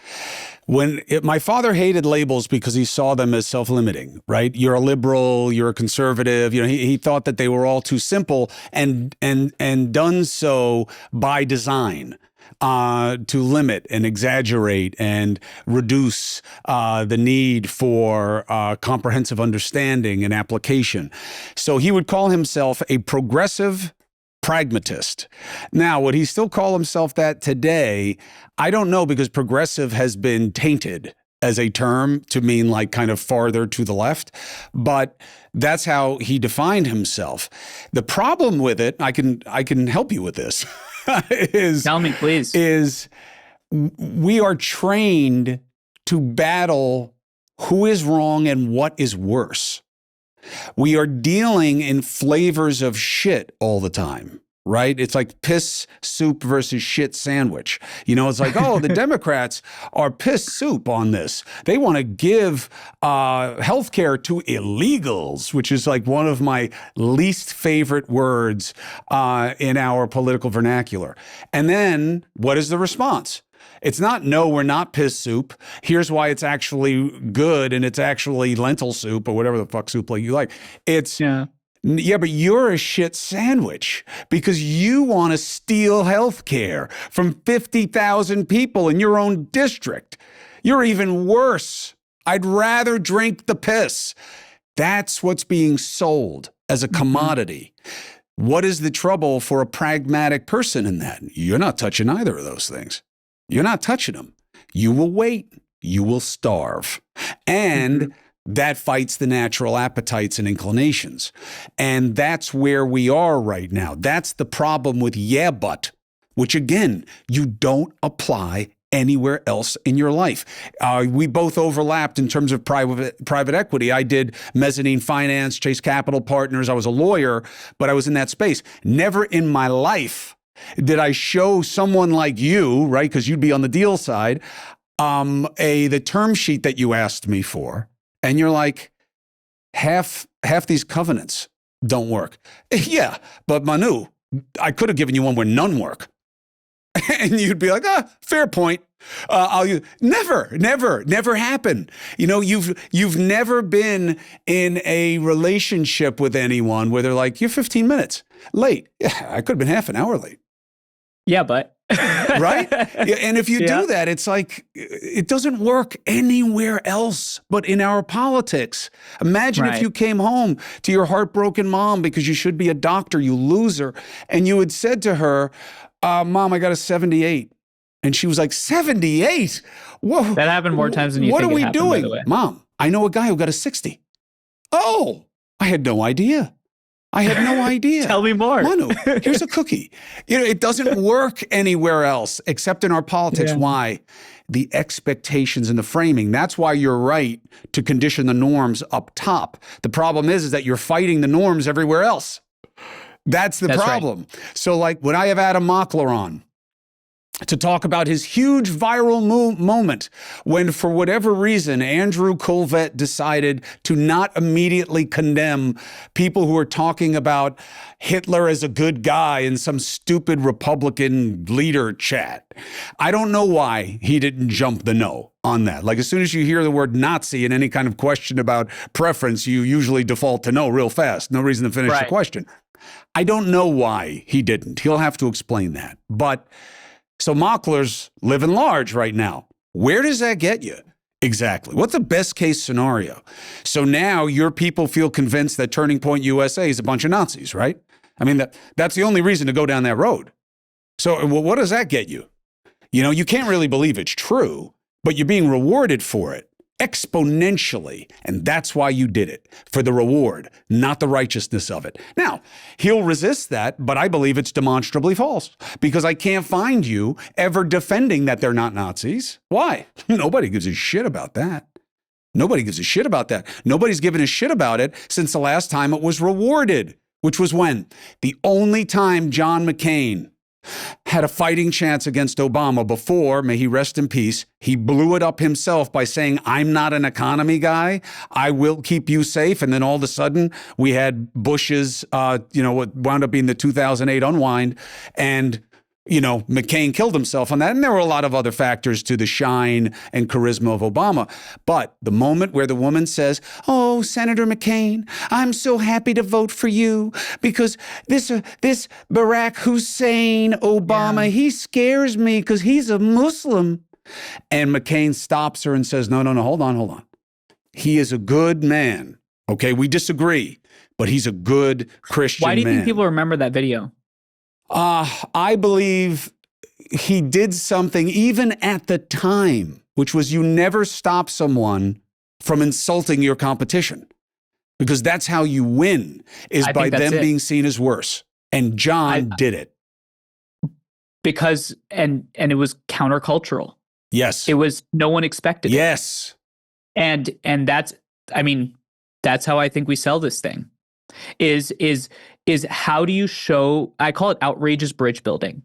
My father hated labels because he saw them as self-limiting, right? You're a liberal, you're a conservative. He thought that they were all too simple and done so by design. To limit and exaggerate and reduce the need for comprehensive understanding and application. So he would call himself a progressive pragmatist. Now, would he still call himself that today? I don't know, because progressive has been tainted as a term to mean like kind of farther to the left, but that's how he defined himself. The problem with it, I can help you with this, Tell me, please. is we are trained to battle who is wrong and what is worse. We are dealing in flavors of shit all the time, right? It's like piss soup versus shit sandwich. You know, it's like, oh, the Democrats are piss soup on this. They want to give healthcare to illegals, which is like one of my least favorite words in our political vernacular. And then what is the response? It's not, no, we're not piss soup. Here's why it's actually good, and it's actually lentil soup or whatever the fuck soup like you like. It's, yeah, but you're a shit sandwich because you want to steal health care from 50,000 people in your own district. You're even worse. I'd rather drink the piss. That's what's being sold as a commodity. What is the trouble for a pragmatic person in that? You're not touching either of those things. You're not touching them. You will wait. You will starve. And that fights the natural appetites and inclinations. And that's where we are right now. That's the problem with yeah, but, which again, you don't apply anywhere else in your life. We both overlapped in terms of private equity. I did mezzanine finance, Chase Capital Partners. I was a lawyer, but I was in that space. Never in my life did I show someone like you, right, because you'd be on the deal side, the term sheet that you asked me for, and you're like, half these covenants don't work. Yeah, but Manu, I could have given you one where none work. And you'd be like, fair point. Never happen. You know, you've never been in a relationship with anyone where they're like, you're 15 minutes late. Yeah, I could have been half an hour late. Yeah, but. Right? Yeah, and if you do that, it's like, it doesn't work anywhere else but in our politics. Imagine if you came home to your heartbroken mom because you should be a doctor, you loser, and you had said to her, Mom, I got a 78. And she was like, 78? Whoa. That happened more times than you think. What are we doing? Mom, I know a guy who got a 60. Oh, I had no idea. Tell me more. Manu, here's a cookie. You know, it doesn't work anywhere else except in our politics. Yeah. Why? The expectations and the framing. That's why you're right to condition the norms up top. The problem is that you're fighting the norms everywhere else. That's the problem. Right. So like when I have Adam Mockler on to talk about his huge viral moment when, for whatever reason, Andrew Colvett decided to not immediately condemn people who are talking about Hitler as a good guy in some stupid Republican leader chat. I don't know why he didn't jump the no on that. Like as soon as you hear the word Nazi in any kind of question about preference, you usually default to no real fast. No reason to finish the question. I don't know why he didn't. He'll have to explain that. But so Mockler's living large right now. Where does that get you? Exactly. What's the best case scenario? So now your people feel convinced that Turning Point USA is a bunch of Nazis, right? I mean, that's the only reason to go down that road. So what does that get you? You know, you can't really believe it's true, but you're being rewarded for it exponentially. And that's why you did it, for the reward, not the righteousness of it. Now, he'll resist that, but I believe it's demonstrably false because I can't find you ever defending that they're not Nazis. Why? Nobody gives a shit about that. Nobody gives a shit about that. Nobody's given a shit about it since the last time it was rewarded, which was when? The only time John McCain had a fighting chance against Obama before, may he rest in peace, he blew it up himself by saying, I'm not an economy guy. I will keep you safe. And then all of a sudden we had Bush's, what wound up being the 2008 unwind. And McCain killed himself on that. And there were a lot of other factors to the shine and charisma of Obama. But the moment where the woman says, oh, Senator McCain, I'm so happy to vote for you because this Barack Hussein Obama, he scares me because he's a Muslim. And McCain stops her and says, no, hold on. He is a good man. Okay, we disagree, but he's a good Christian man. Why do you think people remember that video? I believe he did something even at the time, which was you never stop someone from insulting your competition, because that's how you win, is by them being seen as worse. And John did it. Because, and it was countercultural. Yes. It was, no one expected it. Yes. And that's, I mean, that's how I think we sell this thing. Is how do you show, I call it outrage is bridge building.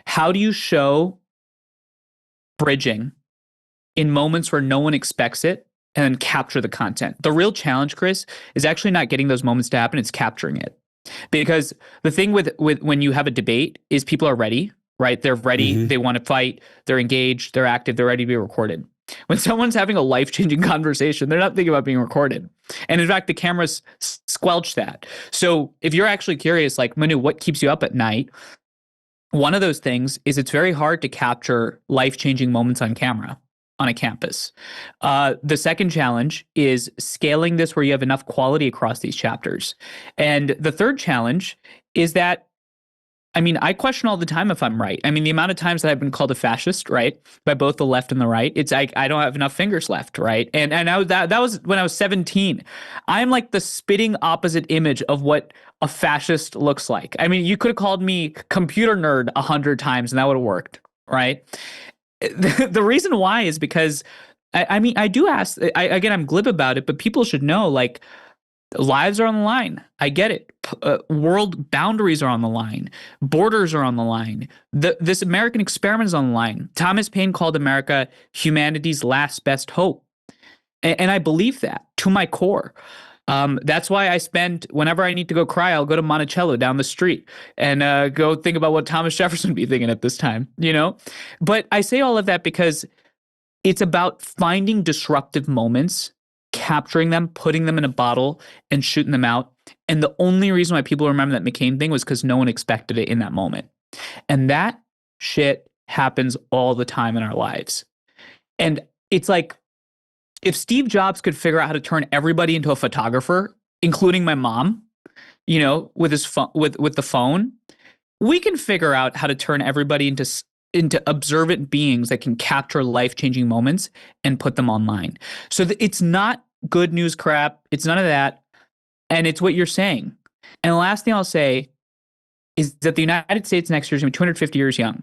How do you show bridging in moments where no one expects it and then capture the content? The real challenge, Chris, is actually not getting those moments to happen, it's capturing it. Because the thing with when you have a debate is people are ready, right? They're ready, they want to fight, they're engaged, they're active, they're ready to be recorded. When someone's having a life-changing conversation, they're not thinking about being recorded. And in fact, the cameras squelch that. So if you're actually curious, like, Manu, what keeps you up at night? One of those things is it's very hard to capture life-changing moments on camera on a campus. The second challenge is scaling this where you have enough quality across these chapters. And the third challenge is that, I mean, I question all the time if I'm right. I mean, the amount of times that I've been called a fascist, right, by both the left and the right, it's like I don't have enough fingers left, right? And that was when I was 17. I'm like the spitting opposite image of what a fascist looks like. I mean, you could have called me computer nerd 100 times and that would have worked, right? The reason why is because, I mean, I do ask, again, I'm glib about it, but people should know, like, lives are on the line. I get it. World boundaries are on the line. Borders are on the line. This American experiment is on the line. Thomas Paine called America humanity's last best hope. And I believe that to my core. That's why I spend, whenever I need to go cry, I'll go to Monticello down the street and go think about what Thomas Jefferson would be thinking at this time, you know? But I say all of that because it's about finding disruptive moments, capturing them, putting them in a bottle, and shooting them out. And the only reason why people remember that McCain thing was because no one expected it in that moment. And that shit happens all the time in our lives. And it's like, if Steve Jobs could figure out how to turn everybody into a photographer, including my mom, you know, with his with the phone, we can figure out how to turn everybody into observant beings that can capture life-changing moments and put them online. So it's not good news crap. It's none of that. And it's what you're saying. And the last thing I'll say is that the United States next year is going to be 250 years young.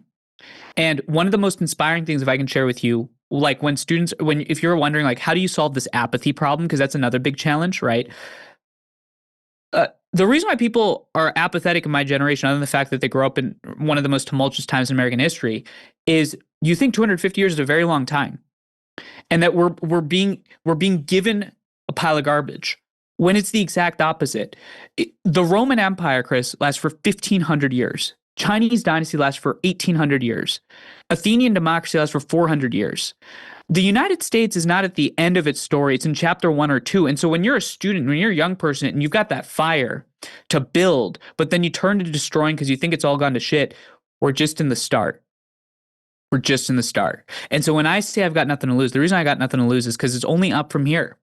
And one of the most inspiring things, if I can share with you, like if you're wondering, like, how do you solve this apathy problem? Because that's another big challenge, right? The reason why people are apathetic in my generation, other than the fact that they grew up in one of the most tumultuous times in American history, is you think 250 years is a very long time, and that we're being given a pile of garbage when it's the exact opposite. The Roman Empire, Chris, lasts for 1,500 years. Chinese dynasty lasts for 1,800 years. Athenian democracy lasts for 400 years. The United States is not at the end of its story. It's in chapter 1 or 2. And so when you're a student, when you're a young person and you've got that fire to build, but then you turn to destroying because you think it's all gone to shit, we're just in the start. We're just in the start. And so when I say I've got nothing to lose, the reason I got nothing to lose is because it's only up from here.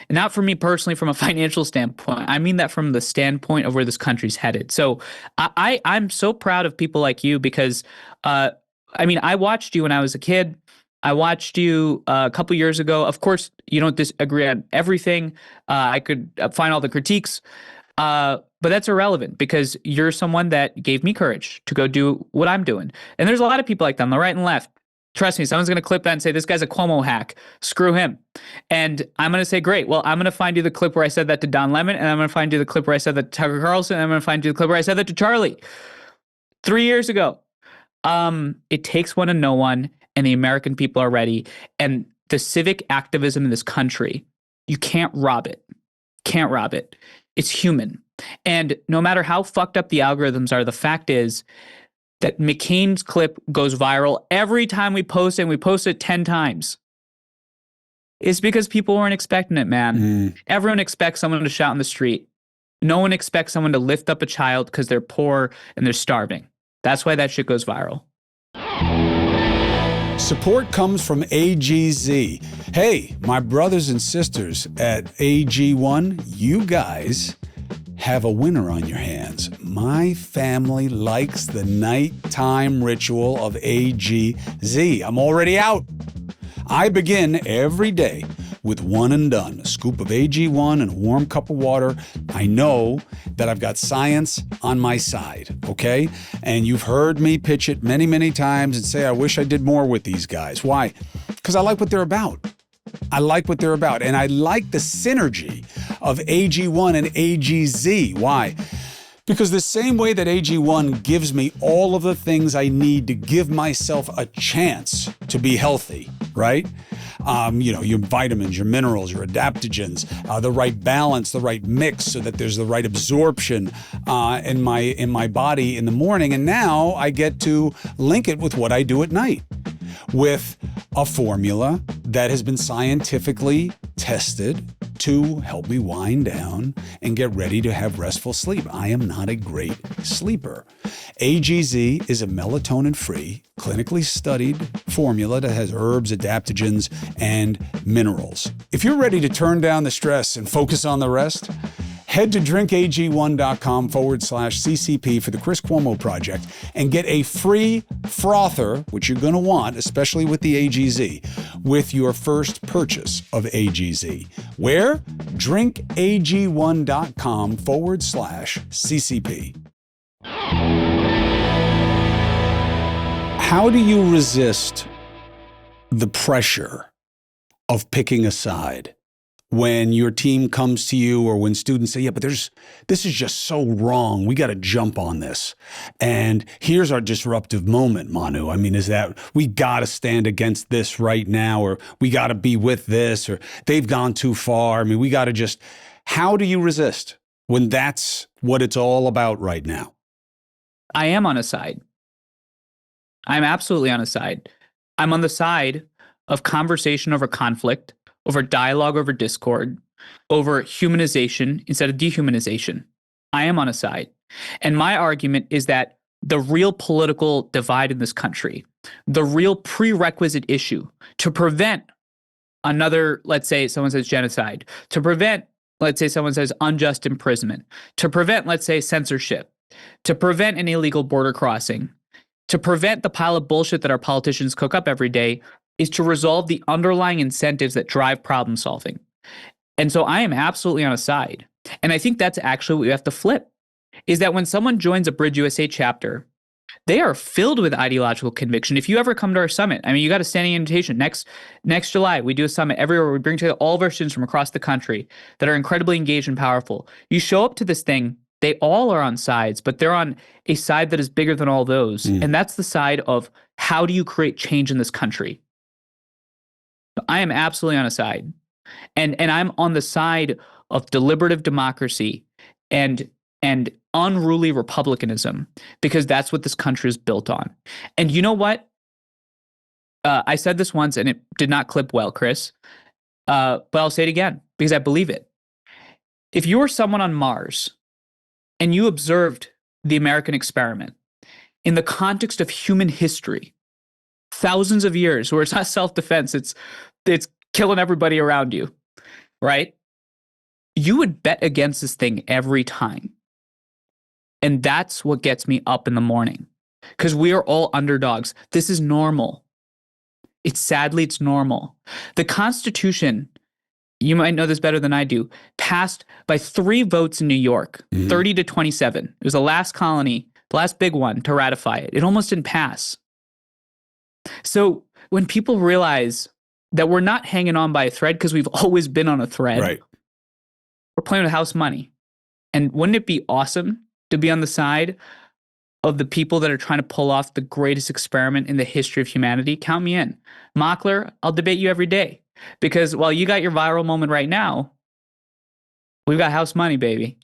And not for me personally from a financial standpoint. I mean that from the standpoint of where this country's headed. So I'm so proud of people like you because, I mean, I watched you when I was a kid. I watched you a couple years ago. Of course, you don't disagree on everything. I could find all the critiques, but that's irrelevant because you're someone that gave me courage to go do what I'm doing. And there's a lot of people like that on the right and left. Trust me, someone's going to clip that and say, this guy's a Cuomo hack. Screw him. And I'm going to say, great. Well, I'm going to find you the clip where I said that to Don Lemon, and I'm going to find you the clip where I said that to Tucker Carlson, and I'm going to find you the clip where I said that to Charlie 3 years ago. It takes one to know one, and the American people are ready. And the civic activism in this country, you can't rob it. Can't rob it. It's human. And no matter how fucked up the algorithms are, the fact is that McCain's clip goes viral every time we post it, and we post it 10 times. It's because people weren't expecting it, man. Everyone expects someone to shout in the street. No one expects someone to lift up a child because they're poor and they're starving. That's why that shit goes viral. Support comes from AGZ. Hey, my brothers and sisters at AG1, you guys have a winner on your hands. My family likes the nighttime ritual of AGZ. I'm already out. I begin every day with one and done, a scoop of AG1 and a warm cup of water. I know that I've got science on my side, okay? And you've heard me pitch it many, many times and say, I wish I did more with these guys. Why? Because I like what they're about. I like what they're about. And I like the synergy of AG1 and AGZ. Why? Because the same way that AG1 gives me all of the things I need to give myself a chance to be healthy, right? Your vitamins, your minerals, your adaptogens, the right balance, the right mix so that there's the right absorption in my body in the morning. And now I get to link it with what I do at night with a formula that has been scientifically tested to help me wind down and get ready to have restful sleep. I am not a great sleeper. AGZ is a melatonin-free, clinically studied formula that has herbs, adaptogens, and minerals. If you're ready to turn down the stress and focus on the rest, head to drinkag1.com/CCP for the Chris Cuomo Project and get a free frother, which you're going to want, especially with the AGZ, with your first purchase of AGZ. Where? drinkag1.com/CCP. How do you resist the pressure of picking a side when your team comes to you or when students say, yeah, but this is just so wrong. We got to jump on this. And here's our disruptive moment, Manu. I mean, is that we got to stand against this right now, or we got to be with this, or they've gone too far. I mean, we got to just, how do you resist when that's what it's all about right now? I am on a side. I'm absolutely on a side. I'm on the side of conversation over conflict, over dialogue over discord, over humanization instead of dehumanization. I am on a side. And my argument is that the real political divide in this country, the real prerequisite issue to prevent another, let's say someone says genocide, to prevent, let's say someone says unjust imprisonment, to prevent, let's say censorship, to prevent an illegal border crossing, to prevent the pile of bullshit that our politicians cook up every day, is to resolve the underlying incentives that drive problem solving. And so I am absolutely on a side. And I think that's actually what we have to flip, is that when someone joins a BridgeUSA chapter, they are filled with ideological conviction. If you ever come to our summit, I mean, you got a standing invitation. Next July, we do a summit everywhere. We bring together all of our students from across the country that are incredibly engaged and powerful. You show up to this thing, they all are on sides, but they're on a side that is bigger than all those. And that's the side of how do you create change in this country? I am absolutely on a side. And I'm on the side of deliberative democracy and unruly republicanism, because that's what this country is built on. And you know what? I said this once and it did not clip well, Chris. But I'll say it again because I believe it. If you were someone on Mars and you observed the American experiment in the context of human history, thousands of years, where it's not self-defense, it's killing everybody around you, right? You would bet against this thing every time. And that's what gets me up in the morning, because we are all underdogs. This is normal. Sadly, it's normal. The Constitution, you might know this better than I do, passed by 3 votes in New York, 30 to 27. It was the last colony, the last big one to ratify it. It almost didn't pass. So when people realize that we're not hanging on by a thread because we've always been on a thread, Right. We're playing with house money. And wouldn't it be awesome to be on the side of the people that are trying to pull off the greatest experiment in the history of humanity? Count me in. Mockler, I'll debate you every day. Because while you got your viral moment right now, we've got house money, baby.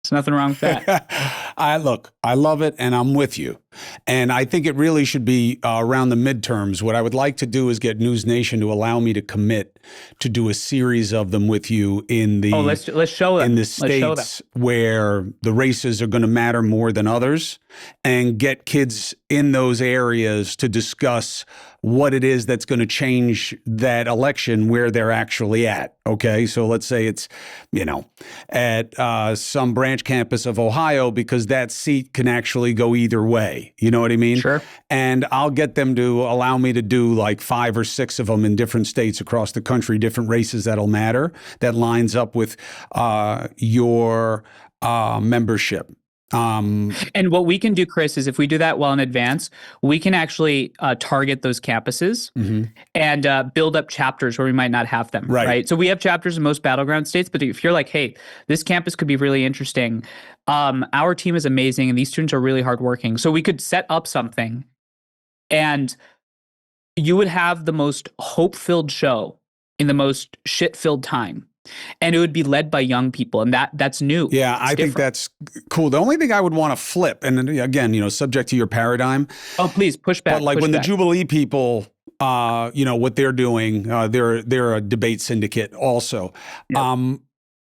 There's nothing wrong with that. I love it, and I'm with you. And I think it really should be around the midterms. What I would like to do is get News Nation to allow me to commit to do a series of them with you in the let's show them. in the Let's show them. states where the races are going to matter more than others, and get kids in those areas to discuss what it is that's going to change that election where they're actually at. Okay, so let's say it's, at some branch campus of Ohio, because that seat can actually go either way. You know what I mean? Sure. And I'll get them to allow me to do like 5 or 6 of them in different states across the country, different races that'll matter, that lines up with your membership. And what we can do, Chris, is if we do that well in advance, we can actually target those campuses and build up chapters where we might not have them. Right. So we have chapters in most battleground states, but if you're like, hey, this campus could be really interesting. Our team is amazing and these students are really hardworking. So we could set up something and you would have the most hope-filled show in the most shit-filled time. And it would be led by young people, and that's new. Yeah, I think that's cool. The only thing I would want to flip, and again, subject to your paradigm. Oh, please push back. But like when the Jubilee people, what they're doing, they're a debate syndicate also. Yep.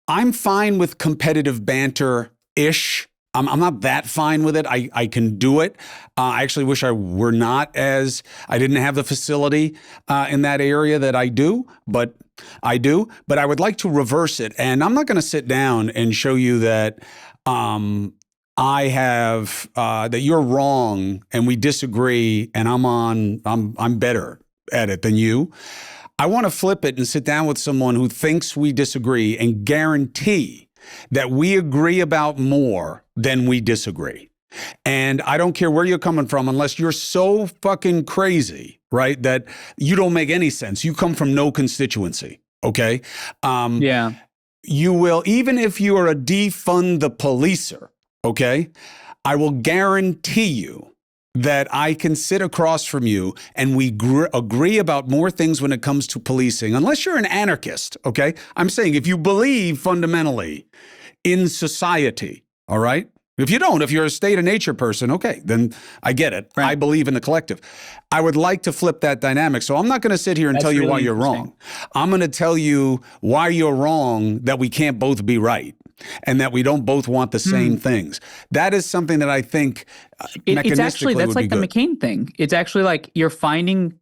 I'm fine with competitive banter-ish. I'm not that fine with it. I can do it. I actually wish I were not, as I didn't have the facility in that area that I do, but I do. But I would like to reverse it. And I'm not going to sit down and show you that I have that you're wrong and we disagree and I'm better at it than you. I want to flip it and sit down with someone who thinks we disagree and guarantee that we agree about more than we disagree. And I don't care where you're coming from, unless you're so fucking crazy, right, that you don't make any sense. You come from no constituency, okay? Yeah. You will, even if you are a defund the policer, okay, I will guarantee you that I can sit across from you and we agree about more things when it comes to policing, unless you're an anarchist, okay? I'm saying if you believe fundamentally in society, all right? If you don't, if you're a state of nature person, okay, then I get it. Right. I believe in the collective. I would like to flip that dynamic. So I'm not going to sit here and tell you really why you're wrong. I'm going to tell you why you're wrong, that we can't both be right and that we don't both want the same things. That is something that I think it's actually, that's like the McCain thing. It's actually like you're finding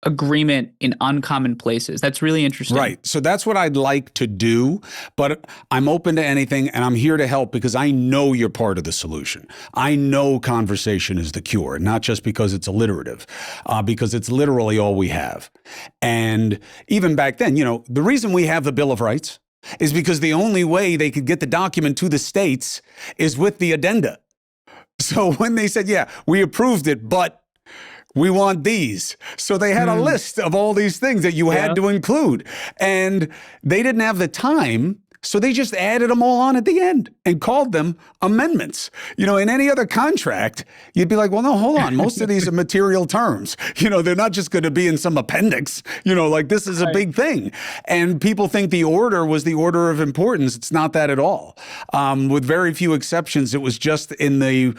agreement in uncommon places. That's really interesting. Right. So that's what I'd like to do, but I'm open to anything and I'm here to help because I know you're part of the solution. I know conversation is the cure, not just because it's alliterative, because it's literally all we have. And even back then, the reason we have the Bill of Rights is because the only way they could get the document to the states is with the addenda. So when they said, yeah, we approved it, but we want these. So they had a list of all these things that you had to include. And they didn't have the time, so they just added them all on at the end and called them amendments. In any other contract, you'd be like, well, no, hold on. Most of these are material terms. They're not just going to be in some appendix. Like this is a big thing. And people think the order was the order of importance. It's not that at all. With very few exceptions, it was just in the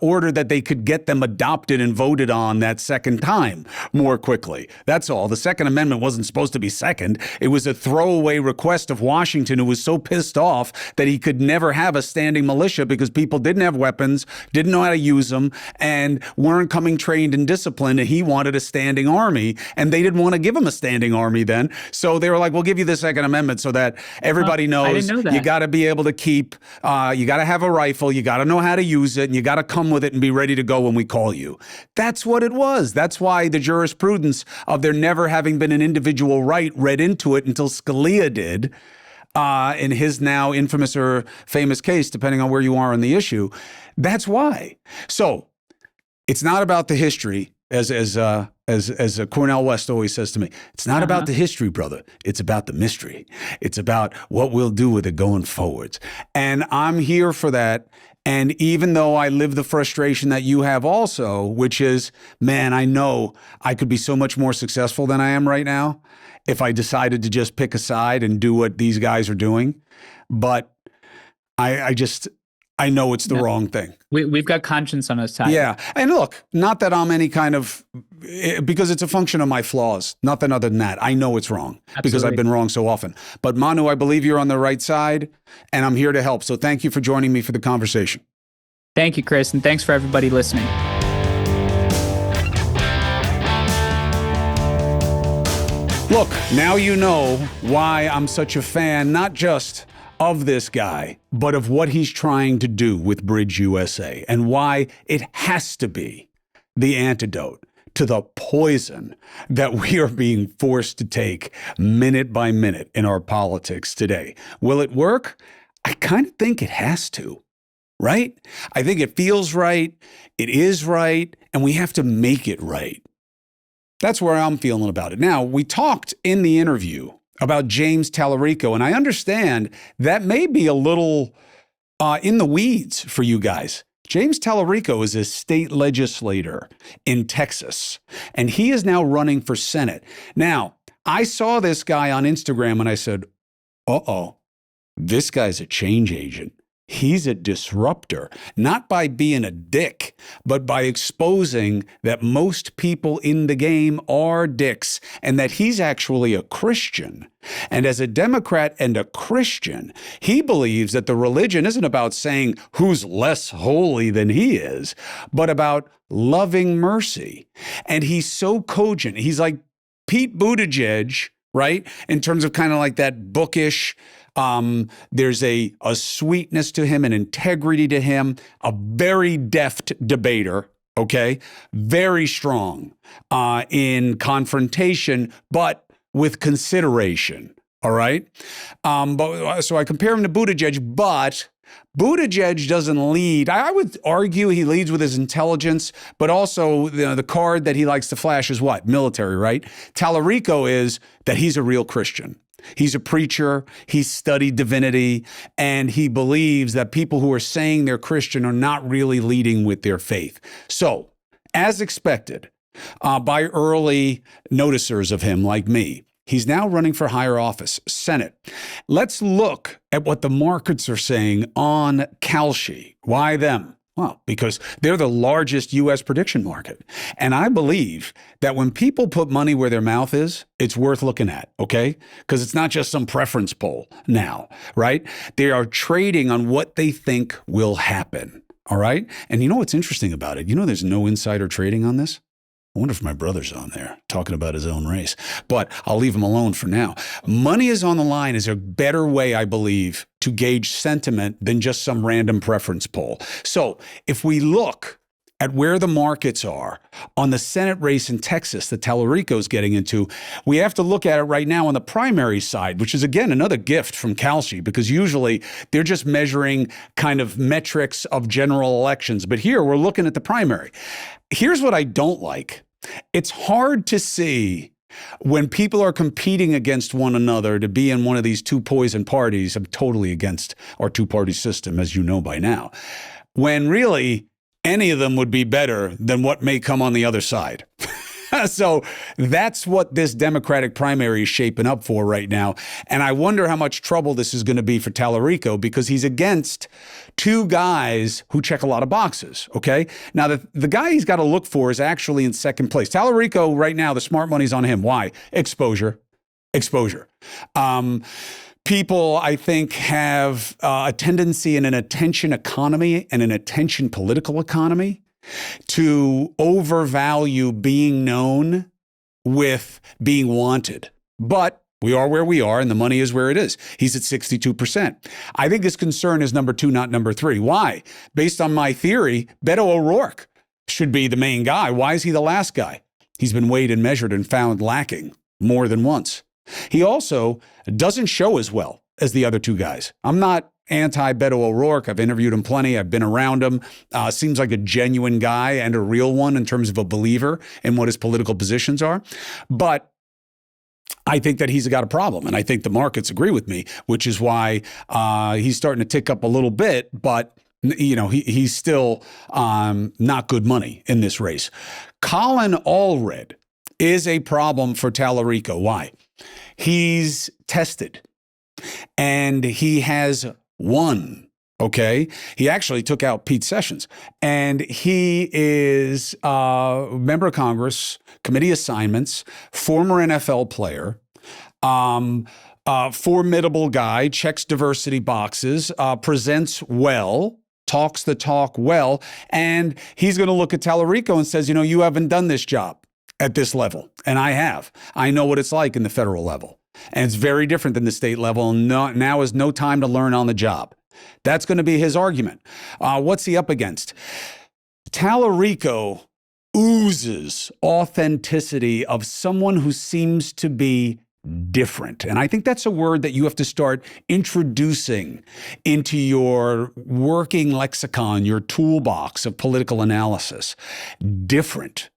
order that they could get them adopted and voted on that second time more quickly. That's all. The Second Amendment wasn't supposed to be second. It was a throwaway request of Washington, who was so pissed off that he could never have a standing militia because people didn't have weapons, didn't know how to use them, and weren't coming trained and disciplined, and he wanted a standing army, and they didn't want to give him a standing army then. So they were like, we'll give you the Second Amendment so that everybody knows you got to be able to keep, you got to have a rifle, you got to know how to use it, and you got to come with it and be ready to go when we call you. That's what it was. That's why the jurisprudence of there never having been an individual right read into it until Scalia did, in his now infamous or famous case, depending on where you are on the issue. That's why. So it's not about the history, as Cornel West always says to me. It's not about the history, brother. It's about the mystery. It's about what we'll do with it going forwards. And I'm here for that. And even though I live the frustration that you have also, which is, man, I know I could be so much more successful than I am right now if I decided to just pick a side and do what these guys are doing. But I I know it's the wrong thing. We've got conscience on our side. Yeah. And look, not that I'm any kind of, because it's a function of my flaws, nothing other than that. I know it's wrong because I've been wrong so often. But Manu, I believe you're on the right side and I'm here to help. So thank you for joining me for the conversation. Thank you, Chris. And thanks for everybody listening. Look, now you know why I'm such a fan, not just of this guy, but of what he's trying to do with BridgeUSA and why it has to be the antidote to the poison that we are being forced to take minute by minute in our politics today. Will it work? I kind of think it has to, right? I think it feels right, it is right, and we have to make it right. That's where I'm feeling about it. Now, we talked in the interview about James Tallarico, and I understand that may be a little in the weeds for you guys. James Tallarico is a state legislator in Texas, and he is now running for Senate. Now, I saw this guy on Instagram, and I said, uh-oh, this guy's a change agent. He's a disruptor, not by being a dick, but by exposing that most people in the game are dicks and that he's actually a Christian. And as a Democrat and a Christian, he believes that the religion isn't about saying who's less holy than he is, but about loving mercy. And he's so cogent. He's like Pete Buttigieg, right? In terms of kind of like that bookish, there's a sweetness to him, an integrity to him, a very deft debater, okay? Very strong in confrontation, but with consideration, all right? So I compare him to Buttigieg, but Buttigieg doesn't lead. I would argue he leads with his intelligence, but also the card that he likes to flash is what? Military, right? Tallarico is that he's a real Christian. He's a preacher, he's studied divinity, and he believes that people who are saying they're Christian are not really leading with their faith. So, as expected, by early noticers of him like me, he's now running for higher office, Senate. Let's look at what the markets are saying on Kalshi. Why them? Well, because they're the largest U.S. prediction market. And I believe that when people put money where their mouth is, it's worth looking at, okay? Because it's not just some preference poll now, right? They are trading on what they think will happen, all right? And you know what's interesting about it? You know there's no insider trading on this? I wonder if my brother's on there talking about his own race, but I'll leave him alone for now. Money is on the line is a better way, I believe, to gauge sentiment than just some random preference poll. So if we look at where the markets are on the Senate race in Texas that Tallarico's getting into, we have to look at it right now on the primary side, which is, again, another gift from Kalshi, because usually they're just measuring kind of metrics of general elections. But here we're looking at the primary. Here's what I don't like. It's hard to see when people are competing against one another to be in one of these two poison parties. I'm totally against our two-party system, as you know by now, when really any of them would be better than what may come on the other side. So that's what this Democratic primary is shaping up for right now. And I wonder how much trouble this is going to be for Tallarico, because he's against two guys who check a lot of boxes, okay? Now, the guy he's got to look for is actually in second place. Tallarico right now, the smart money's on him. Why? Exposure. People, I think, have a tendency in an attention economy and an attention political economy to overvalue being known with being wanted. But we are where we are, and the money is where it is. He's at 62%. I think his concern is number two, not number three. Why? Based on my theory, Beto O'Rourke should be the main guy. Why is he the last guy? He's been weighed and measured and found lacking more than once. He also doesn't show as well as the other two guys. I'm not anti-Beto O'Rourke. I've interviewed him plenty. I've been around him. Seems like a genuine guy and a real one in terms of a believer in what his political positions are. But I think that he's got a problem, and I think the markets agree with me, which is why he's starting to tick up a little bit, but you know, he's still not good money in this race. Colin Allred is a problem for Tallarico. Why? He's tested, and he has won Okay. He actually took out Pete Sessions, and he is a member of Congress, committee assignments, former NFL player, formidable guy, checks diversity boxes, presents well, talks the talk well, and he's going to look at Tallarico and says, you haven't done this job at this level, and I have. I know what it's like in the federal level, and it's very different than the state level, and now is no time to learn on the job. That's going to be his argument. What's he up against? Tallarico oozes authenticity of someone who seems to be different. And I think that's a word that you have to start introducing into your working lexicon, your toolbox of political analysis. Different.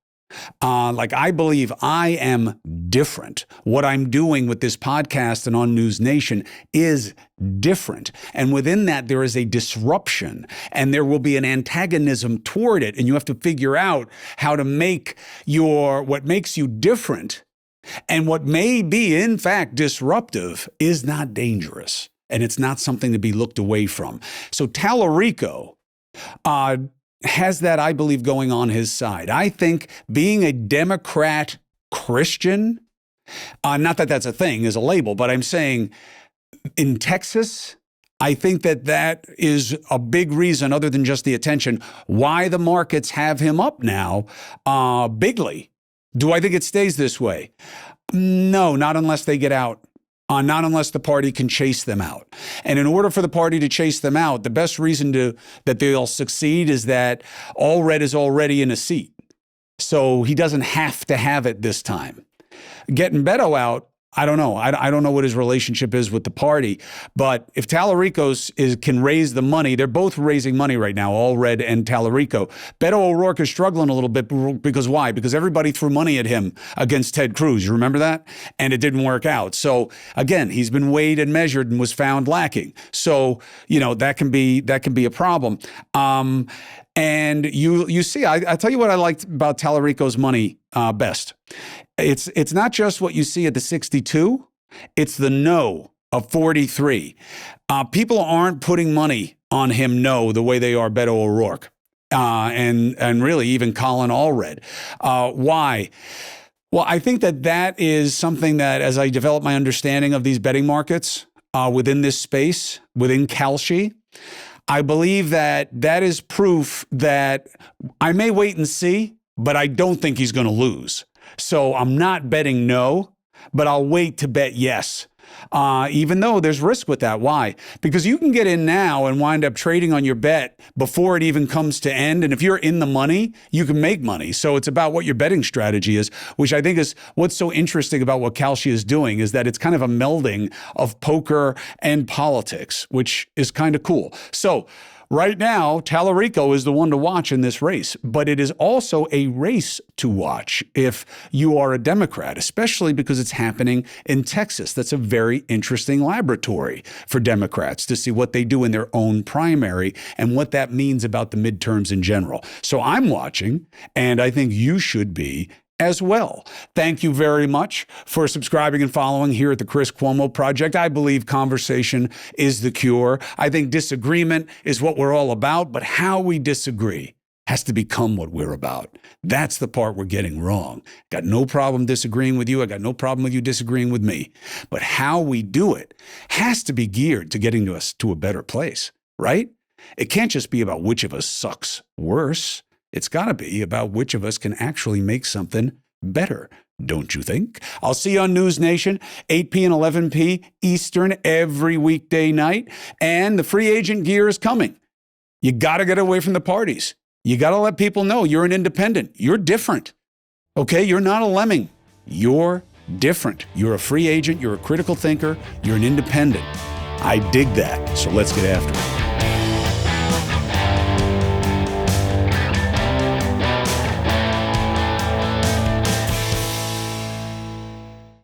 Like, I believe I am different. What I'm doing with this podcast and on News Nation is different. And within that, there is a disruption, and there will be an antagonism toward it. And you have to figure out how to make what makes you different and what may be, in fact, disruptive is not dangerous. And it's not something to be looked away from. So Tallarico, has that, I believe, going on his side. I think being a Democrat Christian, not that that's a thing, is a label, but I'm saying in Texas, I think that is a big reason, other than just the attention, why the markets have him up now bigly. Do I think it stays this way? No, not unless they get out. Not unless the party can chase them out. And in order for the party to chase them out, the best reason that they'll succeed is that Allred is already in a seat. So he doesn't have to have it this time. Getting Beto out, I don't know. I don't know what his relationship is with the party. But if Tallarico can raise the money, they're both raising money right now, Allred and Tallarico. Beto O'Rourke is struggling a little bit because why? Because everybody threw money at him against Ted Cruz. You remember that? And it didn't work out. So again, he's been weighed and measured and was found lacking. So, that can be a problem. And you see, I tell you what I liked about Tallarico's money best. It's not just what you see at the 62, it's the no of 43. People aren't putting money on him no the way they are Beto O'Rourke and really even Colin Allred. Why? Well, I think that is something that, as I develop my understanding of these betting markets within this space, within Kalshi, I believe that is proof that I may wait and see, but I don't think he's going to lose. So I'm not betting no, but I'll wait to bet yes, even though there's risk with that. Why? Because you can get in now and wind up trading on your bet before it even comes to end. And if you're in the money, you can make money. So it's about what your betting strategy is, which I think is what's so interesting about what Kalshi is doing, is that it's kind of a melding of poker and politics, which is kind of cool. So right now, Tallarico is the one to watch in this race, but it is also a race to watch if you are a Democrat, especially because it's happening in Texas. That's a very interesting laboratory for Democrats to see what they do in their own primary and what that means about the midterms in general. So I'm watching, and I think you should be as well. Thank you very much for subscribing and following here at the Chris Cuomo Project. I believe conversation is the cure. I think disagreement is what we're all about, but how we disagree has to become what we're about. That's the part we're getting wrong. Got no problem disagreeing with you. I got no problem with you disagreeing with me. But how we do it has to be geared to getting us to a better place, right? It can't just be about which of us sucks worse. It's got to be about which of us can actually make something better, don't you think? I'll see you on News Nation, 8 p and 11 p Eastern every weekday night. And the free agent gear is coming. You got to get away from the parties. You got to let people know you're an independent. You're different. Okay? You're not a lemming. You're different. You're a free agent. You're a critical thinker. You're an independent. I dig that. So let's get after it.